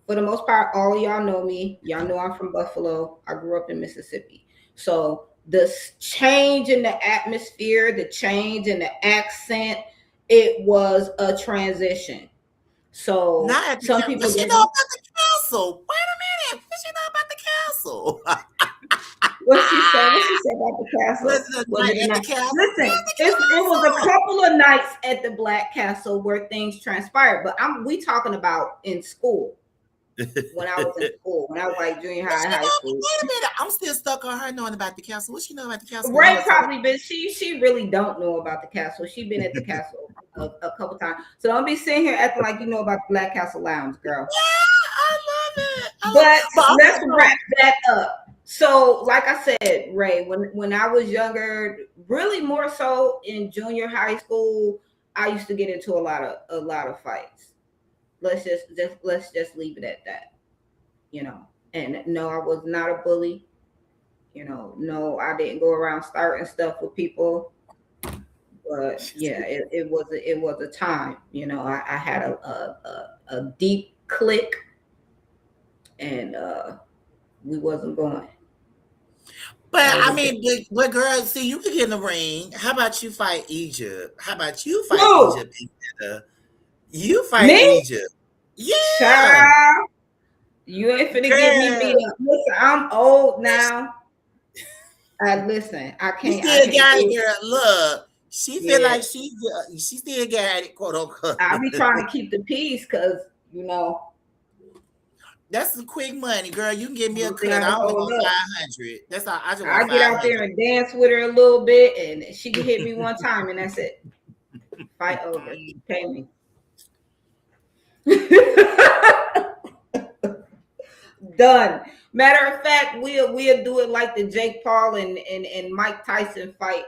For the most part, all of y'all know me. Y'all know I'm from Buffalo. I grew up in Mississippi. So the change in the atmosphere, the change in the accent, it was a transition. So not at the some castle. people Does she know didn't. about the castle? Wait a minute. Does she know about the castle? What she said? What she said about the Was castle? it a Was night it a at the night? castle? Listen, At the it was a castle. couple of nights at the Black Castle where things transpired. But we talking about in school, when I was in school, when I was like junior What high, she high know? school. Wait a minute. I'm still stuck on her knowing about the castle. What she know about the castle when you Ray was probably been she really don't know about the castle. She been at the castle a couple times. So don't be sitting here acting like you know about the Black Castle Lounge, girl. Yeah, I love it. I love But but let's okay, wrap that up. So, like I said, Ray, when I was younger, really more so in junior high school, I used to get into a lot of fights. Let's just leave it at that. You know. And no, I was not a bully. No, I didn't go around starting stuff with people. But yeah, it was a time. I had a deep click, and we wasn't going. but That was I a mean, but girl, see, you could get in the ring. How about you fight Egypt? How about you fight who Egypt? Instead you fight me, Egypt. Yeah, child. You ain't finna get me girl. beat up. Listen, I'm old now. Listen, I You can't. I still can't got it, do it. girl. Look, she feel Yeah, like she still got it, quote unquote. I be trying to keep the peace because you know That's some quick money, girl. You can give me a one thing cut. I I only hold want up. 500. That's all. I just want I get out 500. there and dance with her a little bit, and she can hit me one time, and that's it. Fight over. Pay me. Done. Matter of fact, we'll do it like the Jake Paul and Mike Tyson fight,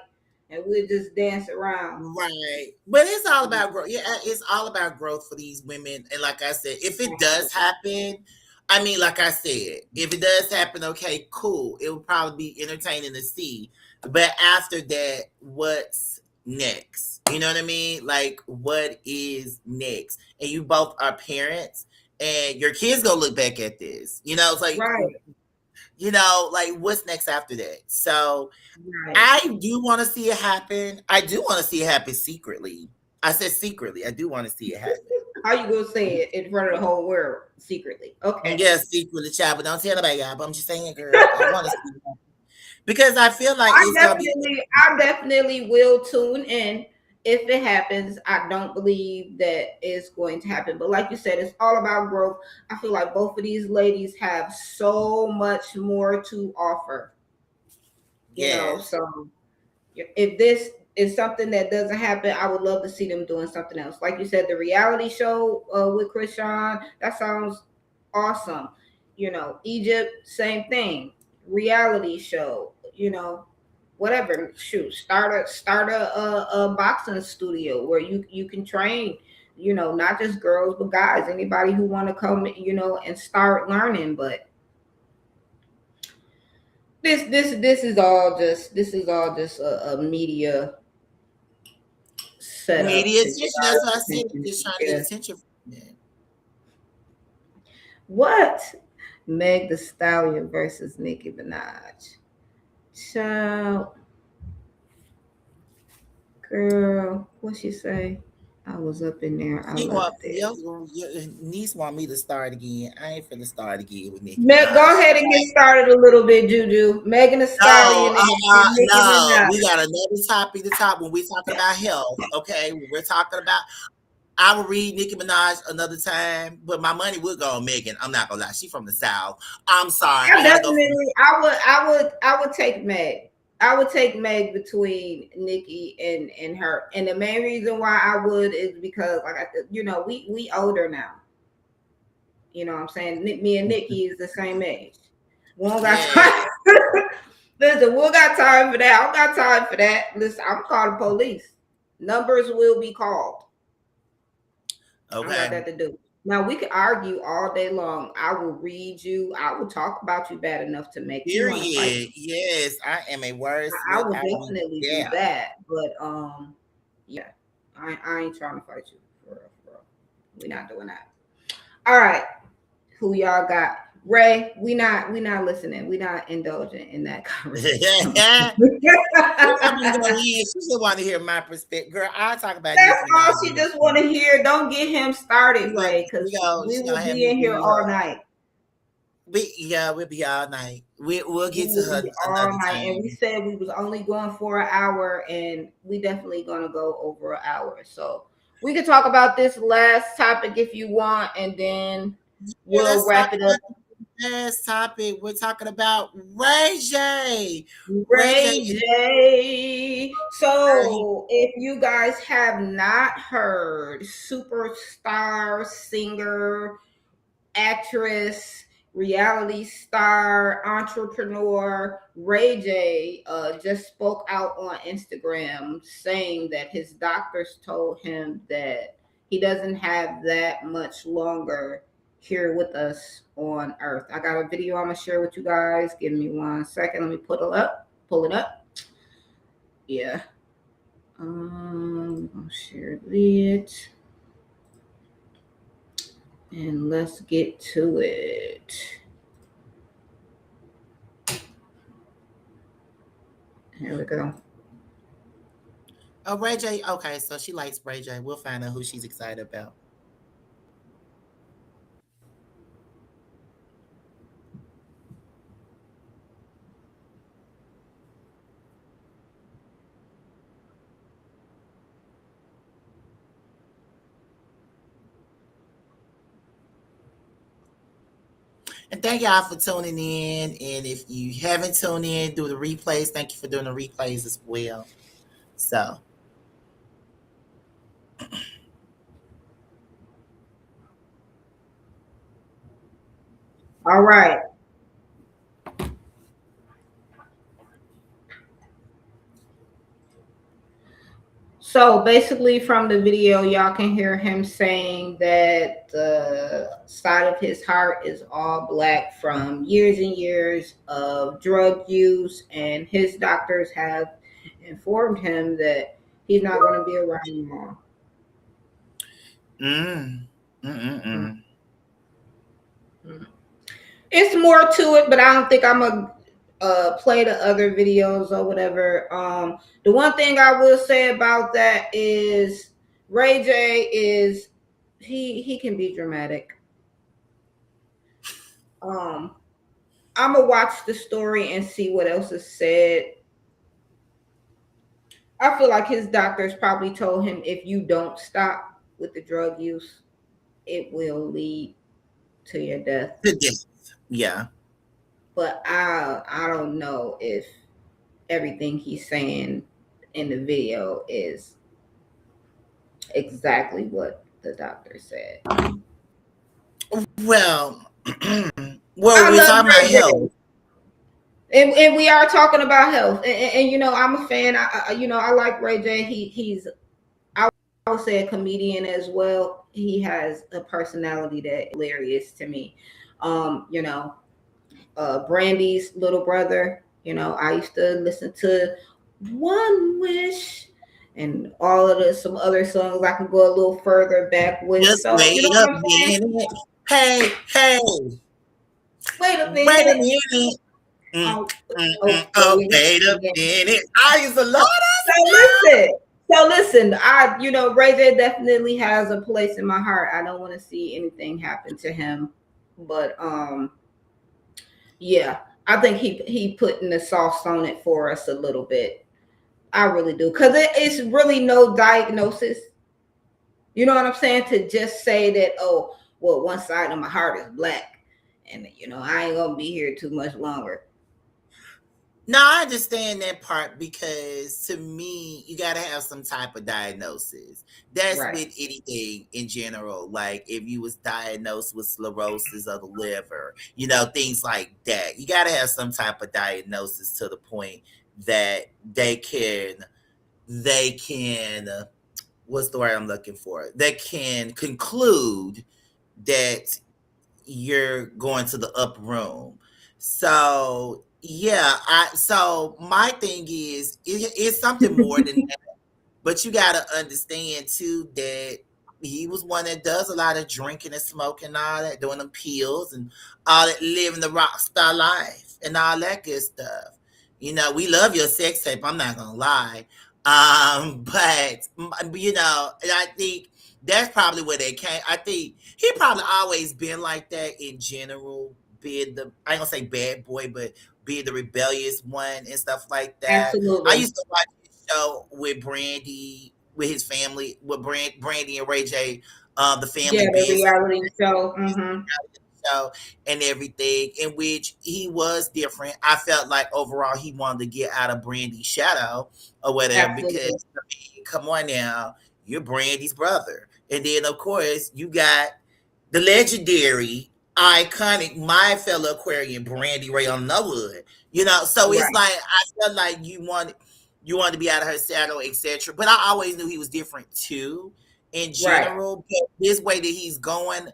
and we'll just dance around. Right. But it's all about growth. Yeah, it's all about growth for these women. And like I said, if it does happen, I mean, like I said, if it does happen, okay, cool. It will probably be entertaining to see. But after that, what's next? You know what I mean? Like, what is next? And you both are parents, and your kids gonna look back at this. It's like, Right, like what's next after that? So right. I do want to see it happen. I do want to see it happen secretly. I said secretly. I do want to see it happen. How you gonna say it in front of the whole world secretly? Okay. Yeah, secretly, child, but don't tell nobody, y'all. But I'm just saying, girl, I want to see it happen. Because I feel like I it's gonna be. I definitely will tune in if it happens. I don't believe that it's going to happen, but like you said, it's all about growth. I feel like both of these ladies have so much more to offer. Yes. So if this is something that doesn't happen, I would love to see them doing something else. Like you said, the reality show with Krishan, that sounds awesome. Egypt, same thing. Reality show. Whatever. Shoot, start a boxing studio where you can train. Not just girls but guys. Anybody who want to come, and start learning. But this is all just a media setup Media to get attention. our That's what I said. attention. Just trying to get Yeah. attention from men. What? Meg the Stallion versus Nicki Minaj. Child, girl, what she say? I was up in there. I She want left it. your niece want me to start again. I ain't finna start again with Nicki Meg, go Minaj. ahead and get started a little bit, Juju. Megan the No, Stallion and Nicki no. Minaj. We got another topic to talk when we're talking about health. Okay, when we're talking about I will read Nicki Minaj another time, but my money would go on Megan. I'm not gonna lie. She's from the South. I'm sorry. I gotta go for I would take Meg. I would take Meg between Nikki and her. And the main reason why I would is because like we older now. You know what I'm saying? Me and Nikki is the same age. We don't got yeah. time. Listen, we don't got time for that. I don't got time for that. Listen, I'm calling police. Numbers will be called. I got Okay. that to do. Now we can argue all day long. I will read you. I will talk about you bad enough to make you want to fight Period. Yes, I am a I wordsmith. would I will be definitely do there. that. But yeah, I ain't trying to fight you for real, for real. We're not doing that. All right, who y'all got? Ray, we not listening. We not indulging in that conversation. I'm just gonna hear. She just want to hear my perspective, girl. I'll talk about That's Nicki all Minaj. she just want to hear. Don't get him started, We gonna, Ray, because we gonna, we she will gonna have be me in here beat all her. night. we'll be all night. We'll We get to will her be all another night, and we time. said we was only going for an hour, and we definitely gonna go over an hour. So we could talk about this last topic if you want, and then Yeah, we'll let's talk wrap it up. about the last topic. We're talking about Ray J. Ray J Ray is J. her. He, So, if you guys have not heard, superstar singer, actress, reality star, entrepreneur Ray J just spoke out on Instagram saying that his doctors told him that he doesn't have that much longer here with us on Earth. I got a video I'm gonna share with you guys. Give me 1 second. Let me put it up. Pull it up. Yeah. I'll share it and let's get to it. Here we go. oh, Ray J. Okay, so she likes Ray J. We'll find out who she's excited about. And thank y'all for tuning in. And if you haven't tuned in, do the replays. Thank you for doing the replays as well. So, All right. So basically, from the video, y'all can hear him saying that the side of his heart is all black from years and years of drug use, and his doctors have informed him that he's not going to be around anymore. mm, Mm, mm. mm. It's more to it, but I don't think I'm a play the other videos or whatever. The one thing I will say about that is Ray J is he can be dramatic. Um, I'm gonna watch the story and see what else is said. I feel like his doctors probably told him if you don't stop with the drug use, it will lead to your death. The death. Yeah. But I don't know if everything he's saying in the video is exactly what the doctor said. Well, well, I we're love talking about Ray health. J, and we are talking about health, and you know I'm a fan. I like Ray J. He's I would say a comedian as well. He has a personality that hilarious to me. Um, you know, Brandy's little brother. I used to listen to One Wish and all of some other songs I can go a little further back with. Just So you know wait what a I'm saying? minute. Hey, hey, Wait a wait a minute. minute. Mm, Oh, oh, okay. wait a minute. I used to love So listen. So listen, Ray J definitely has a place in my heart. I don't want to see anything happen to him, but yeah, I think he putting the sauce on it for us a little bit. I really do, because it's really no diagnosis. You know what I'm saying? To just say that, oh, well, one side of my heart is black, and I ain't gonna be here too much longer. No, I understand that part because to me, you got to have some type of diagnosis. That's Right. with anything in general. Like if you was diagnosed with sclerosis of the liver, things like that. You got to have some type of diagnosis to the point that they can what's the word I'm looking for? They can conclude that you're going to the upper room. So yeah, so my thing is it's something more than that. But you gotta understand too that he was one that does a lot of drinking and smoking and all that, doing them pills and all that, living the rock star life and all that good stuff. We love your sex tape, I'm not gonna lie. But and I think that's probably where they came. I think he probably always been like that in general, being the, I ain't gonna say bad boy, but being the rebellious one and stuff like that. I Absolutely. used to watch his show with Brandy, with his family, with Brandy and Ray J, the Yeah, family the business reality show. Mm-hmm. show and everything, in which he was different. I felt like overall he wanted to get out of Brandy's shadow or whatever, Absolutely. because I mean, come on now, you're Brandy's brother. And then of course you got the legendary, iconic, my fellow Aquarian, Brandy Ray on Norwood. So it's Right. like I felt like you wanted to be out of her shadow, etc. But I always knew he was different too, in Right. general. But this way that he's going,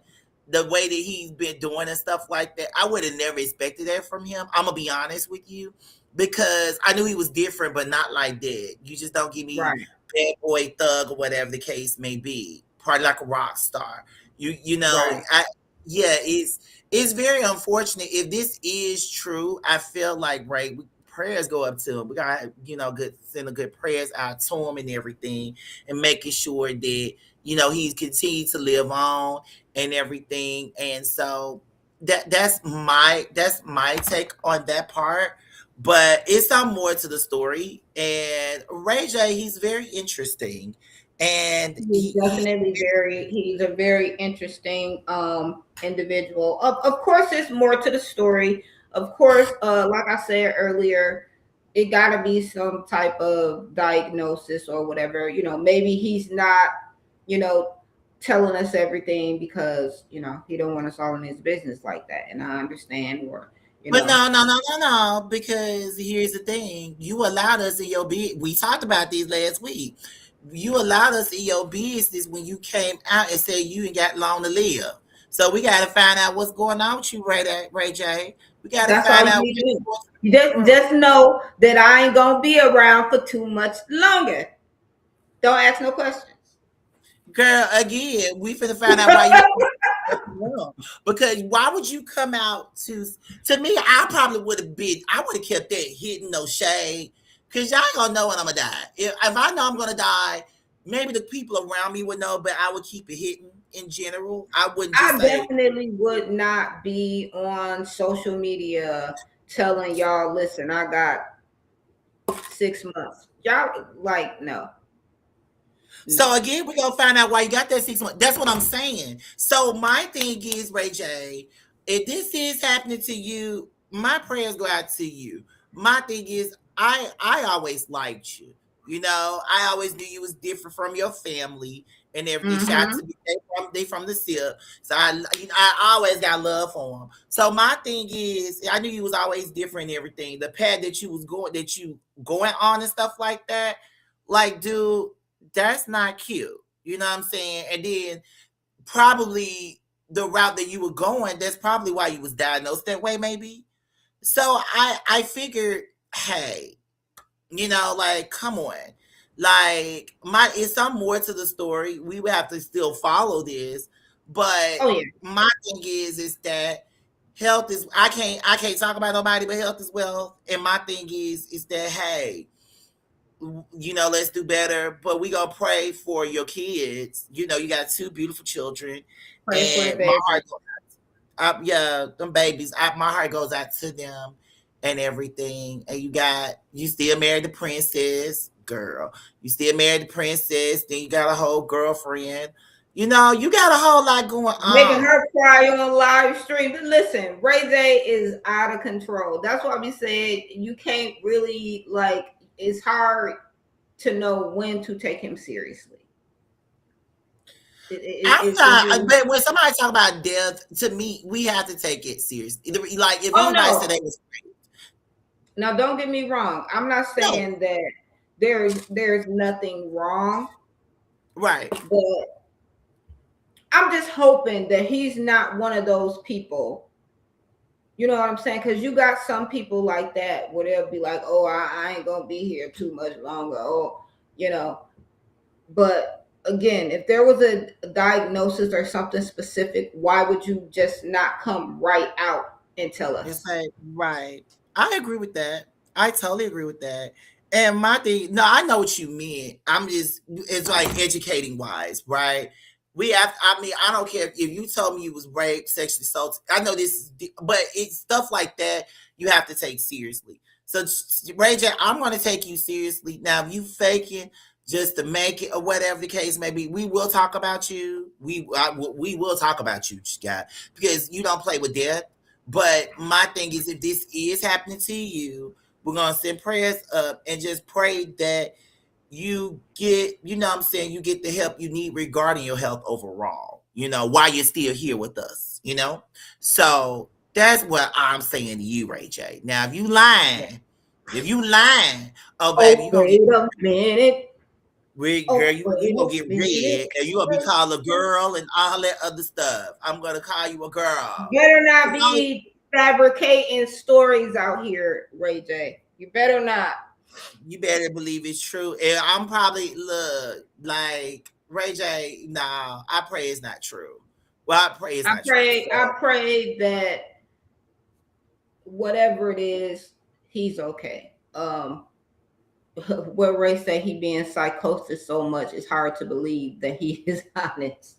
the way that he's been doing and stuff like that, I would have never expected that from him. I'm gonna be honest with you, because I knew he was different, but not like that. You just don't give me Right. bad boy thug or whatever the case may be. Probably like a rock star. You know, Right. yeah, it's very unfortunate if this is true. I feel like, right, prayers go up to him. We gotta, good, send a good prayers out to him and everything, and making sure that he's continued to live on and everything. And so that's my take on that part. But it's some more to the story. And Ray J, he's very interesting, and He's a very interesting individual. Of course there's more to the story. Of course, like I said earlier, it gotta be some type of diagnosis or whatever. Maybe he's not, you know, telling us everything because, he don't want us all in his business like that. And I understand, or, you But know, no, no, no, no, no. Because here's the thing: you allowed us in your business. We talked about these last week. You allowed us in your business when you came out and said you ain't got long to live. So we got to find out what's going on with you, Ray J. We got to that's all find you out need to do. what's You just know that I ain't gonna be around for too much longer. Don't ask no questions. girl. Again, we finna find out why you. Because why would you come out to me? I probably would have been. I would have kept that hitting, no shade, because y'all ain't gonna know when I'm gonna die. If I know I'm gonna die, maybe the people around me would know, but I would keep it hitting in general. I wouldn't just I say, definitely would not be on social media telling y'all, listen, I got 6 months. Y'all, like, no, so no. again, we're gonna find out why you got that 6 months. That's what I'm saying. So my thing is, Ray J, if this is happening to you, my prayers go out to you. My thing is, I always liked you. I always knew you was different from your family and everything. Shout out Mm-hmm. to me. They from the SIP. So I always got love for them. So my thing is, I knew you was always different and everything. The path that you going on and stuff like that. Like, dude, that's not cute. You know what I'm saying? And then probably the route that you were going, that's probably why you was diagnosed that way, maybe. So I figured, hey, like, come on. Like, it's some more to the story. We would have to still follow this. But Oh yeah. my thing is that health is, I can't talk about nobody, but health is wealth. And my thing is that, hey, let's do better. But we gonna pray for your kids. You got two beautiful children, Pray for the and my baby. heart goes out. Yeah, them babies. My heart goes out to them and everything. And you still married the princess, girl. You still married the princess. Then you got a whole girlfriend. You got a whole lot going Making on. her cry on live stream. But listen, Ray J is out of control. That's why we said you can't really, like, it's hard to know when to take him seriously. It really. But when somebody talk about death, to me, we have to take it serious. Like, if Oh anybody said no. they was Now don't get me wrong. I'm not no, saying that there's nothing wrong, right. but I'm just hoping that he's not one of those people. You know what I'm saying? Because you got some people like that where they'll be like, "Oh, I ain't gonna be here too much longer." Oh, you know. But again, if there was a diagnosis or something specific, why would you just not come right out and tell It's us? like, right. I agree with that. I totally agree with that. And my thing, no, I know what you mean. It's like educating wise, right? We have. I mean, I don't care if you told me you was raped, sexually assaulted. I know this, but it's stuff like that you have to take seriously. So, Ray J, I'm going to take you seriously. Now, if you faking just to make it or whatever the case may be, we will talk about you. We will talk about you, guy, because you don't play with death. But my thing is, if this is happening to you, we're gonna send prayers up and just pray that you get, you know what I'm saying, you get the help you need regarding your health overall, while you're still here with us. So that's what I'm saying to you, Ray J. Now, if you lying, oh baby, Oh, you gonna get wait a minute. red, girl, Oh, you wait gonna a get red, minute. and you gonna be called a girl and all that other stuff. I'm gonna call you a girl. Better As not long as be fabricating stories out here, Ray J. You better not. you better believe it's true. And I'm probably look like Ray J. No, I pray it's not true. Well, I pray it's I not true. pray, So, I pray that whatever it is, he's okay. What Ray said, he being psychosis so much, it's hard to believe that he is honest.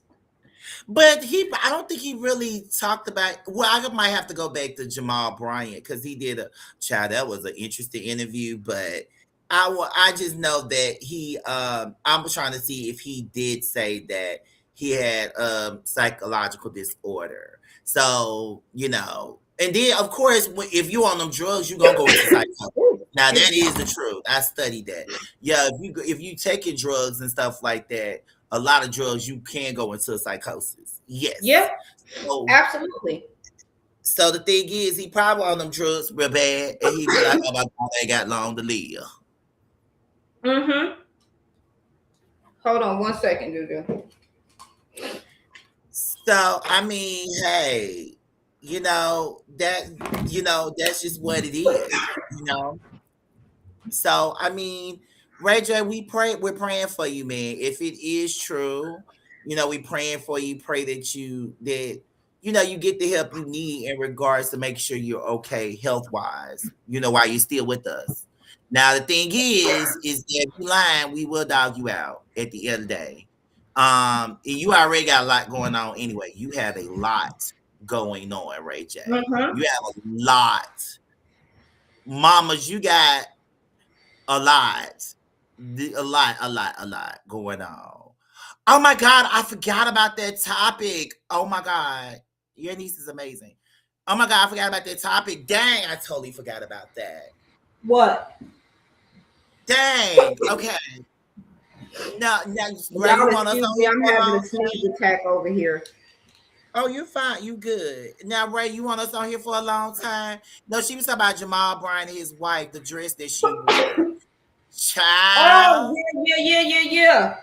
but I don't think he really talked about. Well, I might have to go back to Jamal Bryant because he did a child. That was an interesting interview, but I just know that I'm trying to see if he did say that he had psychological disorder. So and then of course if you on them drugs, you're gonna go into psychosis. Ooh, Now excuse that me. is the truth. I studied that. Yeah, if you taking drugs and stuff like that, a lot of drugs, you can go into psychosis. Yeah, Yes. So, absolutely. so the thing is, he probably on them drugs real bad, and he be like, "Oh my God, I ain't got long to live." Mm-hmm. Hold on one second, Juju. So I mean, hey, that's just what it is. So I mean, Ray J, we're praying for you, man. If it is true, we praying for you. Pray that you get the help you need in regards to make sure you're okay health wise, while you're still with us. Now the thing is that if you lying, we will dog you out at the end of the day. And you already got a lot going on anyway. You have a lot going on, Ray J. Mm-hmm. You have a lot. Mamas, you got a lot. A lot going on. Oh my God, I forgot about that topic. Oh my God. Your niece is amazing. Oh my God, I forgot about that topic. Dang, I totally forgot about that. What? Dang. Okay. Now, Ray, you Y'all want us excuse on me, here I'm for a having long a sneeze time? attack over here. Oh, you're fine. You good. Now, Ray, you want us on here for a long time? No, she was talking about Jamal Bryant and his wife, the dress that she wore. Oh, Child. yeah, yeah, yeah, yeah, yeah.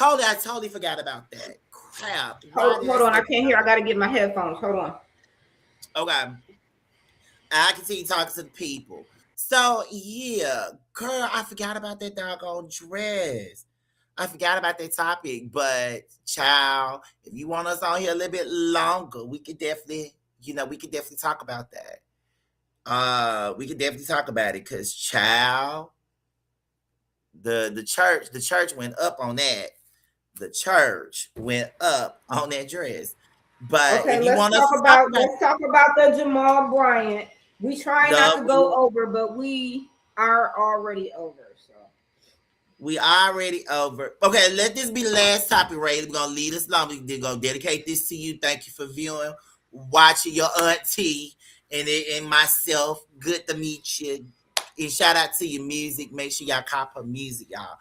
I totally forgot about that. Crap. Why did I Hold on, I say can't hear. I gotta get my headphones. Hold on. okay? I continue talking to the people. So yeah, girl, I forgot about that doggone dress. I forgot about that topic, but child, if you want us on here a little bit longer, we could definitely talk about that. We could definitely talk about it because child, the church went up on that. The church went up on that dress. But Okay, if you want us to talk about let's talk about the Jamal Bryant. We try not to go the over, but we are already over. So we already over. Okay, let this be the last topic, Ray. We're gonna lead us along. We're gonna dedicate this to you. Thank you for viewing, watching your auntie and myself. Good to meet you. And shout out to your music. Make sure y'all cop her music, y'all.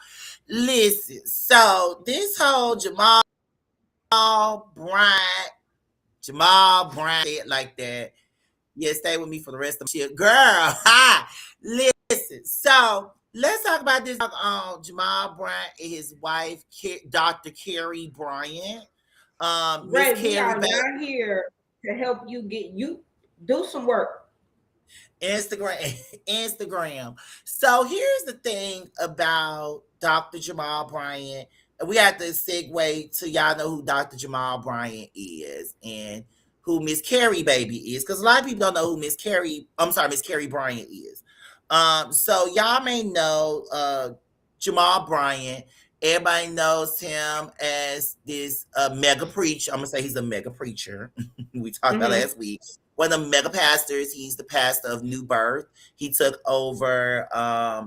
Listen, so this whole Bryant, Jamal Bryant said like that. Yeah, stay with me for the rest of the shit. Girl, hi. Listen, so let's talk about this Jamal Bryant and his wife, Dr. Carrie Bryant. Miss Ray, we Carrie are back not here to help you get you do some work. Instagram. Instagram. So here's the thing about Dr. Jamal Bryant. We have to segue to y'all know who Dr. Jamal Bryant is and who Miss Carrie baby is. Because a lot of people don't know who Miss Carrie Bryant is. So y'all may know Jamal Bryant Everybody knows him as this mega preacher. I'm gonna say he's a mega preacher. We talked about Mhm. last week. One of the mega pastors. He's the pastor of New Birth. He took over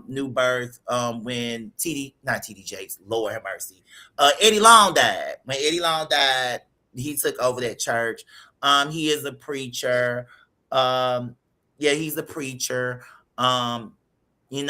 New Birth when TD, not TD Jakes, Lord have mercy. Eddie Long died. When Eddie Long died, he took over that church. He is a preacher. Um, yeah, he's a preacher. Um, He he's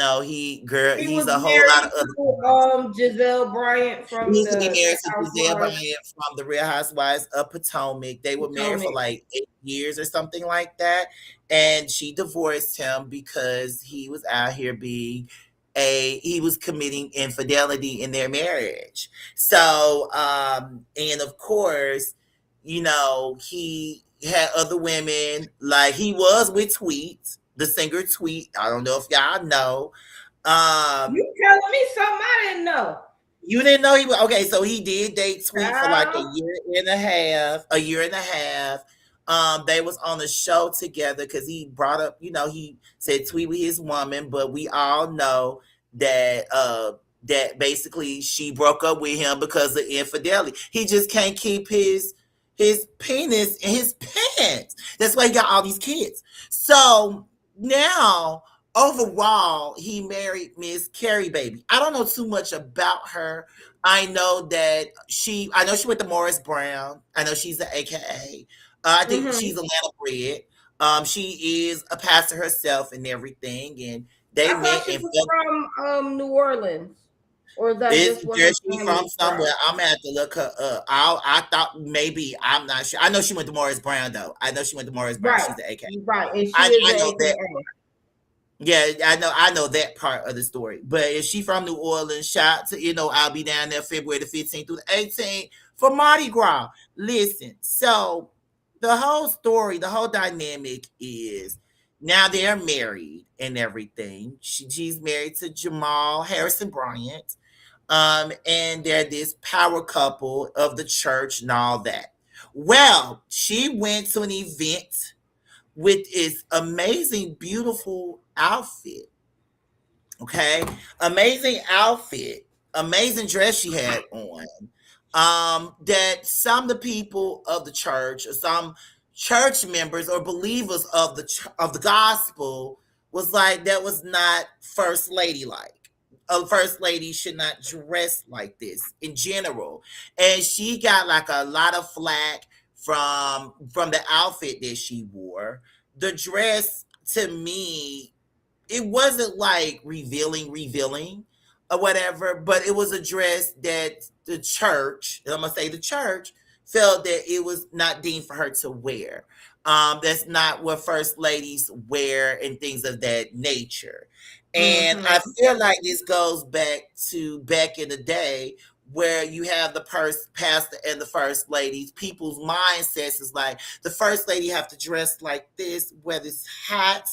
was a whole lot of married other to things. Giselle Bryant He from used to be the married to Giselle Housewives Bryant from the Real Housewives of Potomac. They of were married for Potomac. like 8 years or something like that. And she divorced him because he was out here being he was committing infidelity in their marriage. So, and of course, he had other women, like he was with Tweet, the singer Tweet. I don't know if y'all know. Um, You telling me something I didn't know? you didn't know he was okay. So he did date Sweet for like a Child. year and a half. A year and a half. They was on the show together because he brought up, he said Tweet with his woman, but we all know that that basically she broke up with him because of infidelity. He just can't keep his penis in his pants. That's why he got all these kids. So now overall, he married Miss Carrie Baby. I don't know too much about her. I know she went to Morris Brown. I know she's an AKA. I think she's Mhm. Atlanta bred. She is a pastor herself and everything, and they I thought met she and was fell. from New Orleans, or is that Is just where there her she from family's somewhere? from? I'm gonna have to look her up. I thought maybe I'm not sure. I know she went to Morris Brown though. I know she went to Morris Brown. Right, She's an AKA. right, and she is I an know that. AKA. Yeah, I know that part of the story. But if she from New Orleans, shout to, I'll be down there February the 15th through the 18th for Mardi Gras. Listen, so the whole story, the whole dynamic is now they're married and everything. She's married to Jamal Harrison Bryant. And they're this power couple of the church and all that. Well, she went to an event with this amazing, beautiful outfit. Okay, amazing outfit, amazing dress she had on. That some of the people of the church, or some church members or believers of of the gospel, was like that was not first lady like. A first lady should not dress like this in general, and she got like a lot of flack from the outfit that she wore. The dress to me, it wasn't like revealing or whatever, but it was a dress that the church, and I'm gonna say the church, felt that it was not deemed for her to wear. That's not what first ladies wear and things of that nature. And I Mhm. feel like this goes back in the day where you have the pastor and the first ladies. People's mindsets is like the first lady have to dress like this, whether it's hot,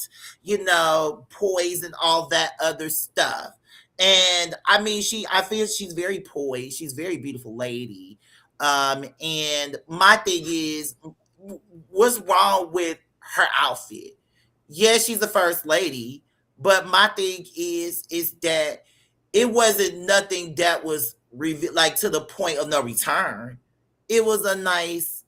poise and all that other stuff. And I mean, I feel she's very poised. She's a very beautiful lady. And my thing is, what's wrong with her outfit? Yes, she's the first lady, but my thing is that it wasn't nothing that was like to the point of no return. It was a nice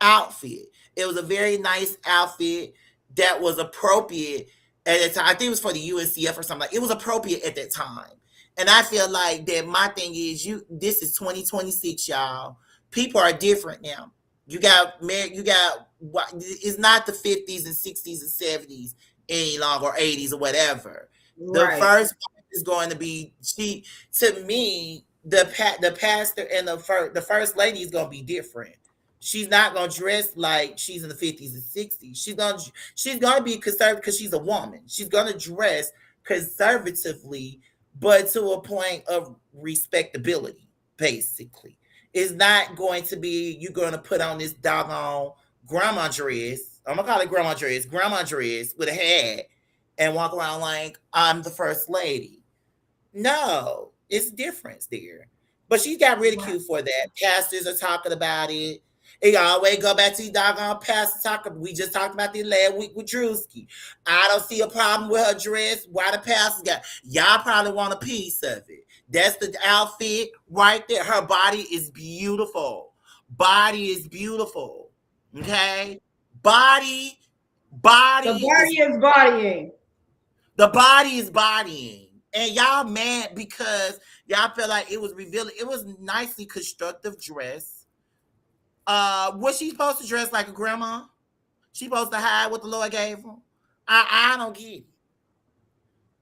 outfit. It was a very nice outfit that was appropriate at the time. I think it was for the UNCF or something. Like, it was appropriate at that time. And I feel like that my thing is this is 2026, y'all. People are different now. It's not the 50s and 60s and 70s any longer, or 80s or whatever. The Right. first part is going to be to me, the pastor and the first lady is going to be different. She's not gonna dress like she's in the 50s and 60s. She's gonna be conservative because she's a woman. She's gonna dress conservatively, but to a point of respectability, basically. It's not going to be you gonna put on this doggone grandma dress. I'm gonna call it grandma dress with a hat and walk around like I'm the first lady. No, it's difference there. But she got Right. ridiculed for that. Pastors are talking about it. It always go back to the doggone pastor talking. We just talked about this last week with Drewski. I don't see a problem with her dress. Why the pastors got y'all probably want a piece of it. That's the outfit right there. Her body is beautiful. Body is beautiful. Okay? Body, The body is body is bodying. the body is bodying. And y'all mad because y'all feel like it was revealing. It was nicely constructive dress. Was she supposed to dress like a grandma? She supposed to hide what the Lord gave her? I don't get it.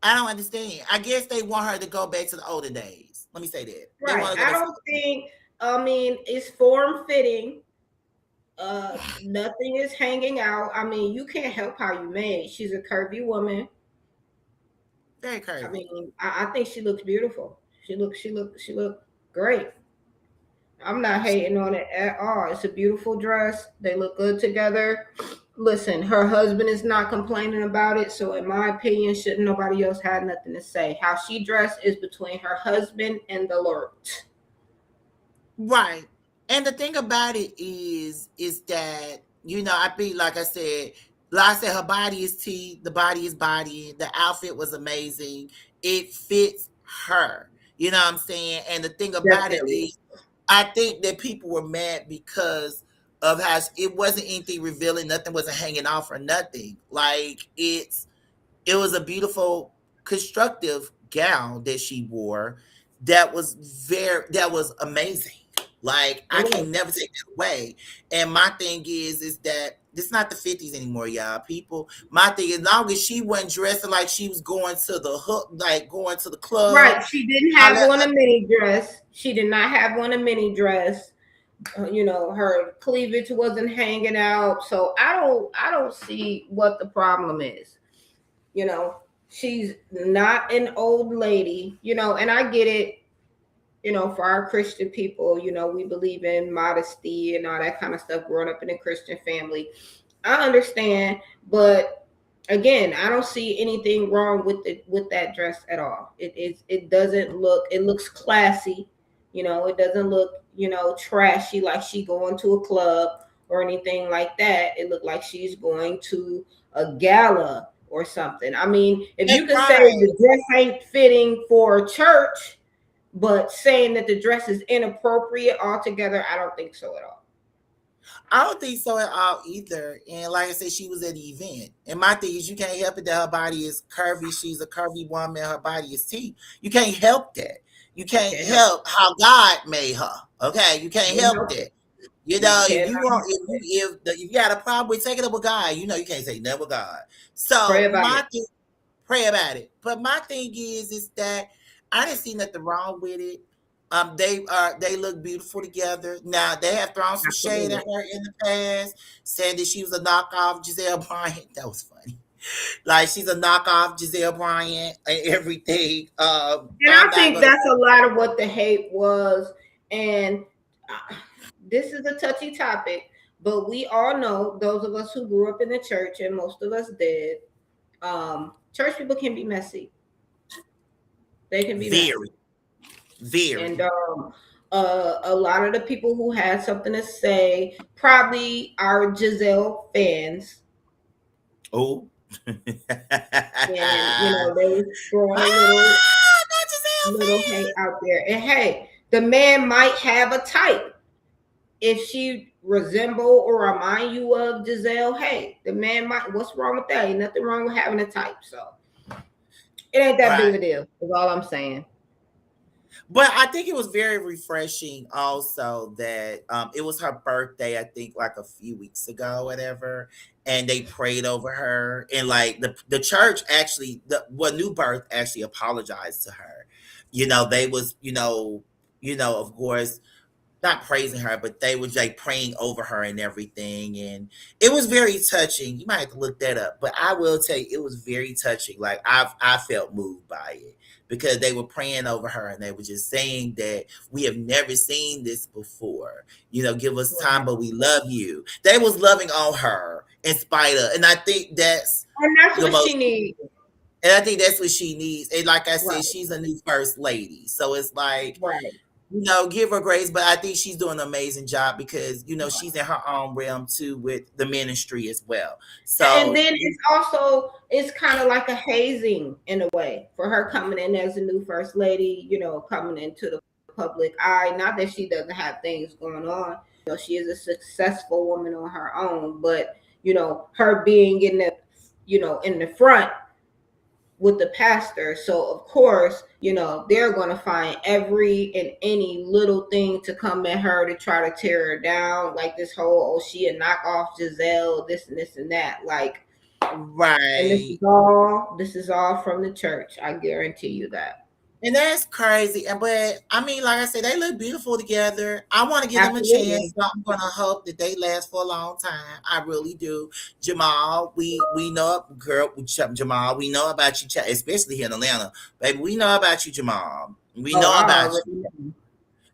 I don't understand. I guess they want her to go back to the older days. Let me say that. They Right. want to go I back to don't think. I mean, it's form fitting. Nothing is hanging out. I mean, you can't help how you made. She's a curvy woman. very I curvy. mean, I think she looks beautiful. She looked great. I'm not hating on it at all. It's a beautiful dress. They look good together. Listen, her husband is not complaining about it, so in my opinion, shouldn't nobody else have nothing to say. How she dressed is between her husband and the Lord. Right. And the thing about it is that, I think, like I said, her body is tea, the body is body, the outfit was amazing. It fits her. You know what I'm saying? And the thing about it Definitely. is, I think that people were mad because of how it wasn't anything revealing, nothing wasn't hanging off or nothing. Like it was a beautiful, constructive gown that she wore that was amazing. Like It I was. can never take that away. And my thing is that it's not the 50s anymore, y'all. People, my thing is, long as she wasn't dressing like she was going to the hook, like going to the club, Right. She didn't I have let on a mini dress. She did not have on a mini dress. Her cleavage wasn't hanging out. So I don't see what the problem is. You know, she's not an old lady, and I get it, for our Christian people, we believe in modesty and all that kind of stuff growing up in a Christian family. I understand, but again, I don't see anything wrong with that dress at all. It doesn't look, it looks classy. It doesn't look, trashy like she going to a club or anything like that. It looked like she's going to a gala or something. I mean, if you could say right. the dress ain't fitting for church, but saying that the dress is inappropriate altogether, I don't think so at all. I don't think so at all either. And like I said, she was at the event. And my thing is, you can't help it that her body is curvy. She's a curvy woman. Her body is T. You can't help that. You You can't can't help help how God made her. Okay, you it. can't Can't help help that. it. You If cannot you want, help it. if you got a problem with taking up with God, you can't say never God. Pray So about my it. thing, pray about it. But my thing is that I didn't see nothing wrong with it. They look beautiful together. Now they have thrown some shade at Absolutely. her in the past, saying that she was a knockoff Giselle Bryant. That was funny. Like she's a knockoff Giselle Bryant and everything. And I'm I not think gonna. that's a lot of what the hate was. And this is a touchy topic, but we all know, those of us who grew up in the church, and most of us did, church people can be messy. They can be Very, messy. very. And a lot of the people who had something to say probably are Giselle fans, Oh. and they was throwing a Not Giselle little hate fan. out there. And hey, the man might have a type. If she resemble or remind you of Giselle, hey, the man might. What's wrong with that? Ain't nothing wrong with having a type. So it ain't that big Right. of a deal. Is all I'm saying. But I think it was very refreshing also that it was her birthday, I think like a few weeks ago, whatever, and they prayed over her. And like the church actually New Birth actually apologized to her. They was, of course, not praising her, but they were like praying over her and everything. And it was very touching. You might have to look that up, but I will tell you, it was very touching. Like I felt moved by it because they were praying over her and they were just saying that we have never seen this before. Give us time, Right. but we love you. They was loving on her in spite of, and I think that's And that's the what most. she needs. And I think that's what she needs. And like I Right. said, she's a new first lady, so it's like Right. give her grace, but I think she's doing an amazing job because she's in her own realm too with the ministry as well. And So then it's kind of like a hazing in a way for her coming in as a new first lady, coming into the public eye. Not that she doesn't have things going on. She is a successful woman on her own, but her being in the front with the pastor. So of course, they're going to find every and any little thing to come at her to try to tear her down. Like this whole, oh, she a knockoff Giselle, this and this and that. Like, and right. this is all from the church. I guarantee you that. And that's crazy. But I mean, like I said, they look beautiful together. I want to give them a chance. Absolutely. So I'm gonna hope that they last for a long time. I really do. Jamal, we know, girl, Jamal, we know about you, especially here in Atlanta, baby. We know about you, Jamal. We Oh, know I about already you. know.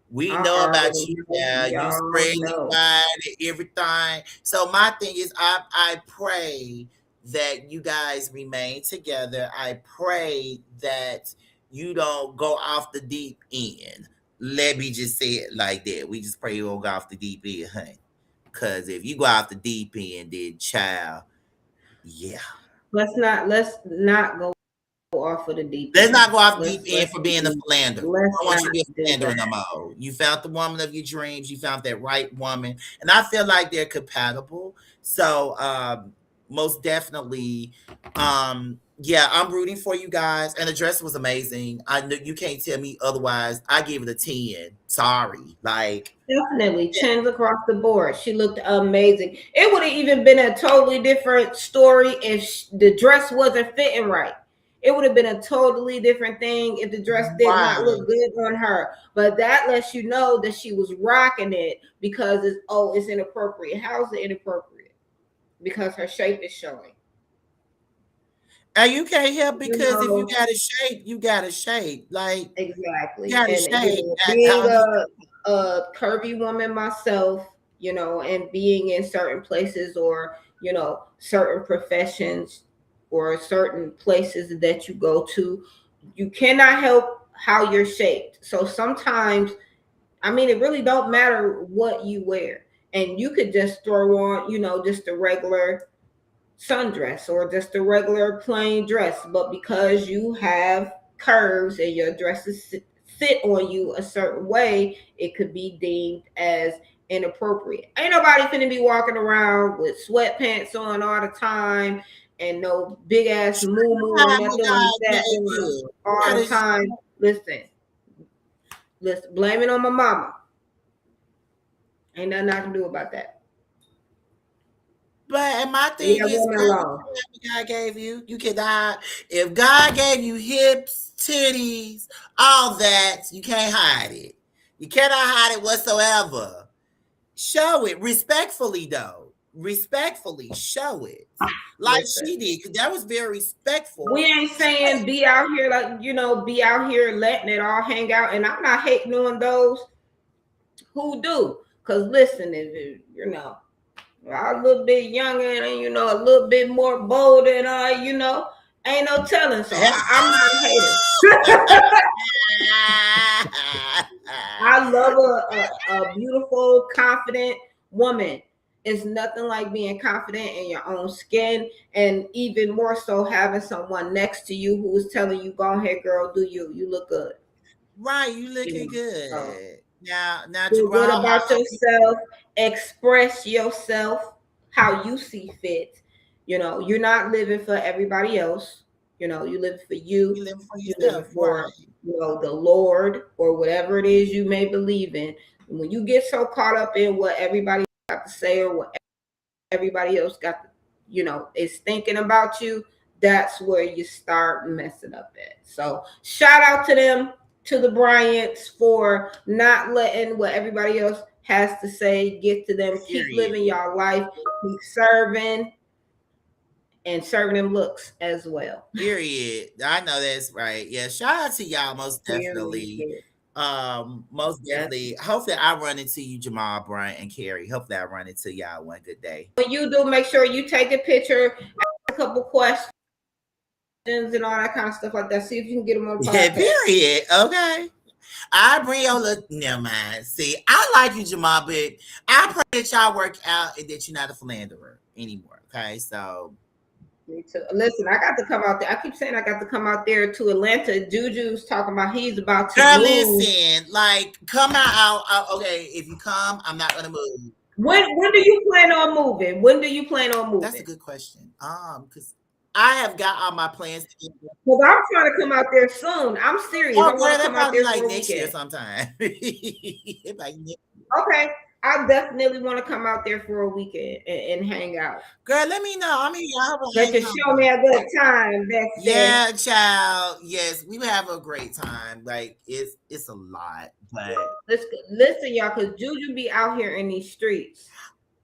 We I know about already you know. now. You Y'all spread the know. wine and everything. So my thing is, I pray that you guys remain together. I pray that you don't go off the deep end. Let me just say it like that. We just pray you don't go off the deep end, honey. Because if you go off the deep end, then child, yeah. Let's not go off of the deep Let's end. not go off deep Let's end for being a philanderer. let's I don't want not you to be a do philanderer no that. more. You found the woman of your dreams. You found that right woman, and I feel like they're compatible. So, most definitely, yeah, I'm rooting for you guys. And the dress was amazing. I know you can't tell me otherwise. I gave it a 10. Sorry, like Definitely, chins across the board. She looked amazing. It would have even been a totally different story if the dress wasn't fitting right. It would have been a totally different thing if the dress did not right. look good on her. But that lets you know that she was rocking it because it's inappropriate. How's it inappropriate? Because her shape is showing. And you can't help You because if you know, got a shape, you got a shape. Like you exactly. got a And shape. being I mean, a curvy woman myself, and being in certain places or, certain professions or certain places that you go to, you cannot help how you're shaped. So sometimes, I mean, it really don't matter what you wear. And you could just throw on, just a regular sundress or just a regular plain dress, but because you have curves and your dresses sit on you a certain way, it could be deemed as inappropriate. Ain't nobody finna be walking around with sweatpants on all the time and no big ass moo or how nothing like God that gave on you. You all the gotta time. Listen, blame it on my mama. Ain't nothing I can do about that. But and my Leave thing that is, woman girl, you alone. can have what God gave you. You cannot. If God gave you hips, titties, all that, you can't hide it. You cannot hide it whatsoever. Show it respectfully, though. Respectfully, show it like Listen. she did, because that was very We respectful. ain't saying be out here like be out here letting it all hang out. And I'm not hating on those who do. Cause listen, if I'm a little bit younger and a little bit more bold and ain't no telling. So I'm not a hater. I love a beautiful, confident woman. It's nothing like being confident in your own skin, and even more so having someone next to you who is telling you, "Go ahead, girl, do you? You look good." Right, you You looking know, so good. Now, feel good Jamal, about yourself. Express yourself how you see fit. You're not living for everybody else. You live for you you. living for You living yourself, for right? the Lord or whatever it is you may believe in. And when you get so caught up in what everybody got to say or what everybody else got, is thinking about you, that's where you start messing up at. So shout out to them, to the Bryants, for not letting what everybody else has to say get to them. Keep Period. living y'all life, keep serving and serving them looks as well. Period. I know that's right. Yeah, shout out to y'all most Period. definitely. Most Yes. definitely. Hopefully I run into you, Jamal, Bryant, and Carrie. Hopefully I run into y'all one good day. When you do, make sure you take a picture, ask a couple questions and all that kind of stuff like that. See if you can get them on the Yeah, podcast. period. Okay. I bring your little, never mind. See, I like you, Jamal, but I pray that y'all work out and that you're not a philanderer anymore. Okay, so Me too. Listen, I got to come out there. I keep saying I got to come out there to Atlanta. Juju's talking about he's about to girl, move. listen, like, come out. Okay, if you come, I'm not gonna move. When do you plan on moving? When do you plan on That's a moving? good question. Because I have got all my plans together. Because I'm trying to come out there soon. I'm serious. Oh, I want girl, to that come out probably there like for a next year weekend. sometime. It like Okay. I definitely want to come out there for a weekend and hang out. girl, let me know. I mean, y'all have a Let hang you show out. me a good time, Bessie. Yeah, child. Yes, we would have a great time. Like it's a lot, but Listen, y'all, because Juju be out here in these streets.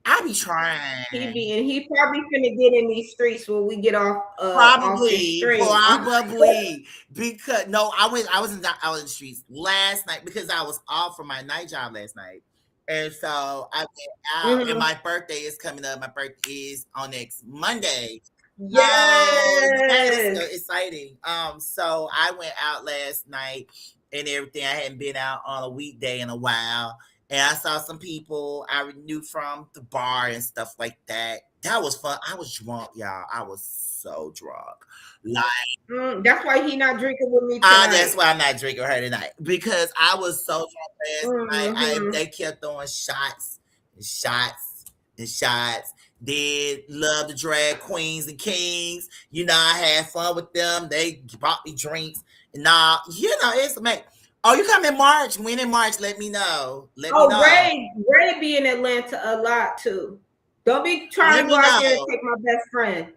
I be trying. He probably finna get in these streets when we get off this Probably, stream. probably because no, I was in the streets last night because I was off from my night job last night, and so I went out. And Mhm. my birthday is coming up. My birthday is on next Monday. Oh, yes, it's so Yes. exciting. So I went out last night and everything. I hadn't been out on a weekday in a while. And I saw some people I knew from the bar and stuff like that. That was fun. I was drunk, y'all. I was so drunk. Like, That's why he not drinking with me tonight. that's why I'm not drinking with her tonight. Because I was so drunk last night. Hmm. They kept throwing shots and shots and shots. Did love the drag queens and kings. I had fun with them. They bought me drinks. And now, it's amazing. Oh, you come in March? When in March? Let me know. Let me Oh, know. Ray be in Atlanta a lot too. Don't be trying Let to go me out there and know. take my best friend.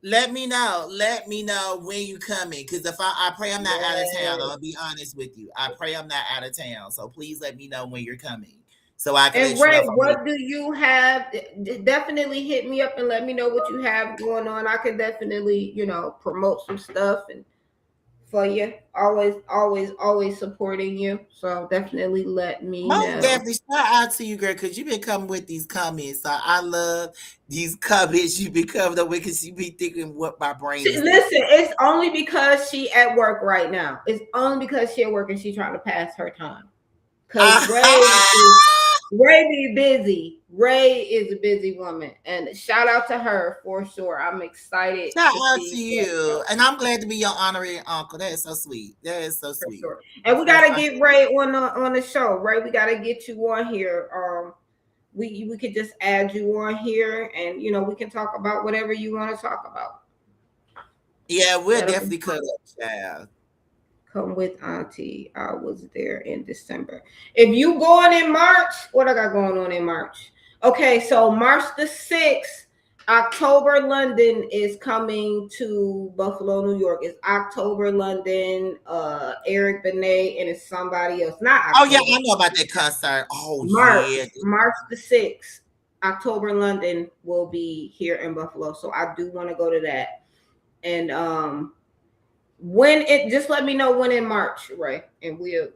Let me know. Let me know when you coming. Cause if I pray I'm not out of town. Yes. I'll be honest with you. I pray I'm not out of town. So please let me know when you're coming. So I can And let you know Ray, if I'm ready. what do you have? Definitely hit me up and let me know what you have going on. I can definitely, promote some stuff and for you. Always, always, always supporting you. So definitely let me Most know. definitely shout out to you, girl, because you been coming with these comments. So I love these comments you been coming up with because you be thinking what my brain is Listen, thinking. it's only because she at work right now. It's only because she at work and she trying to pass her time. Cause Ray be busy. Ray is a busy woman, and shout out to her for sure. I'm excited Shout to out to see that you. show And I'm glad to be your honorary uncle. That is so sweet. That is so for sweet. sure. And we First gotta time. get Ray on the show. Ray, we gotta get you on here. We could just add you on here, and we can talk about whatever you want to talk about. Yeah, we'll That'll be definitely cut fun. up, child. Come with Auntie. I was there in December. If you going in March, what I got going on in March? Okay, so March the 6th, October London is coming to Buffalo, New York. It's October London, Eric Benet, and it's somebody else. Not Oh yeah, October. I know about that concert. Oh March. yeah. March the 6th. October London will be here in Buffalo. So I do want to go to that. And when it just let me know when in March, right? And we'll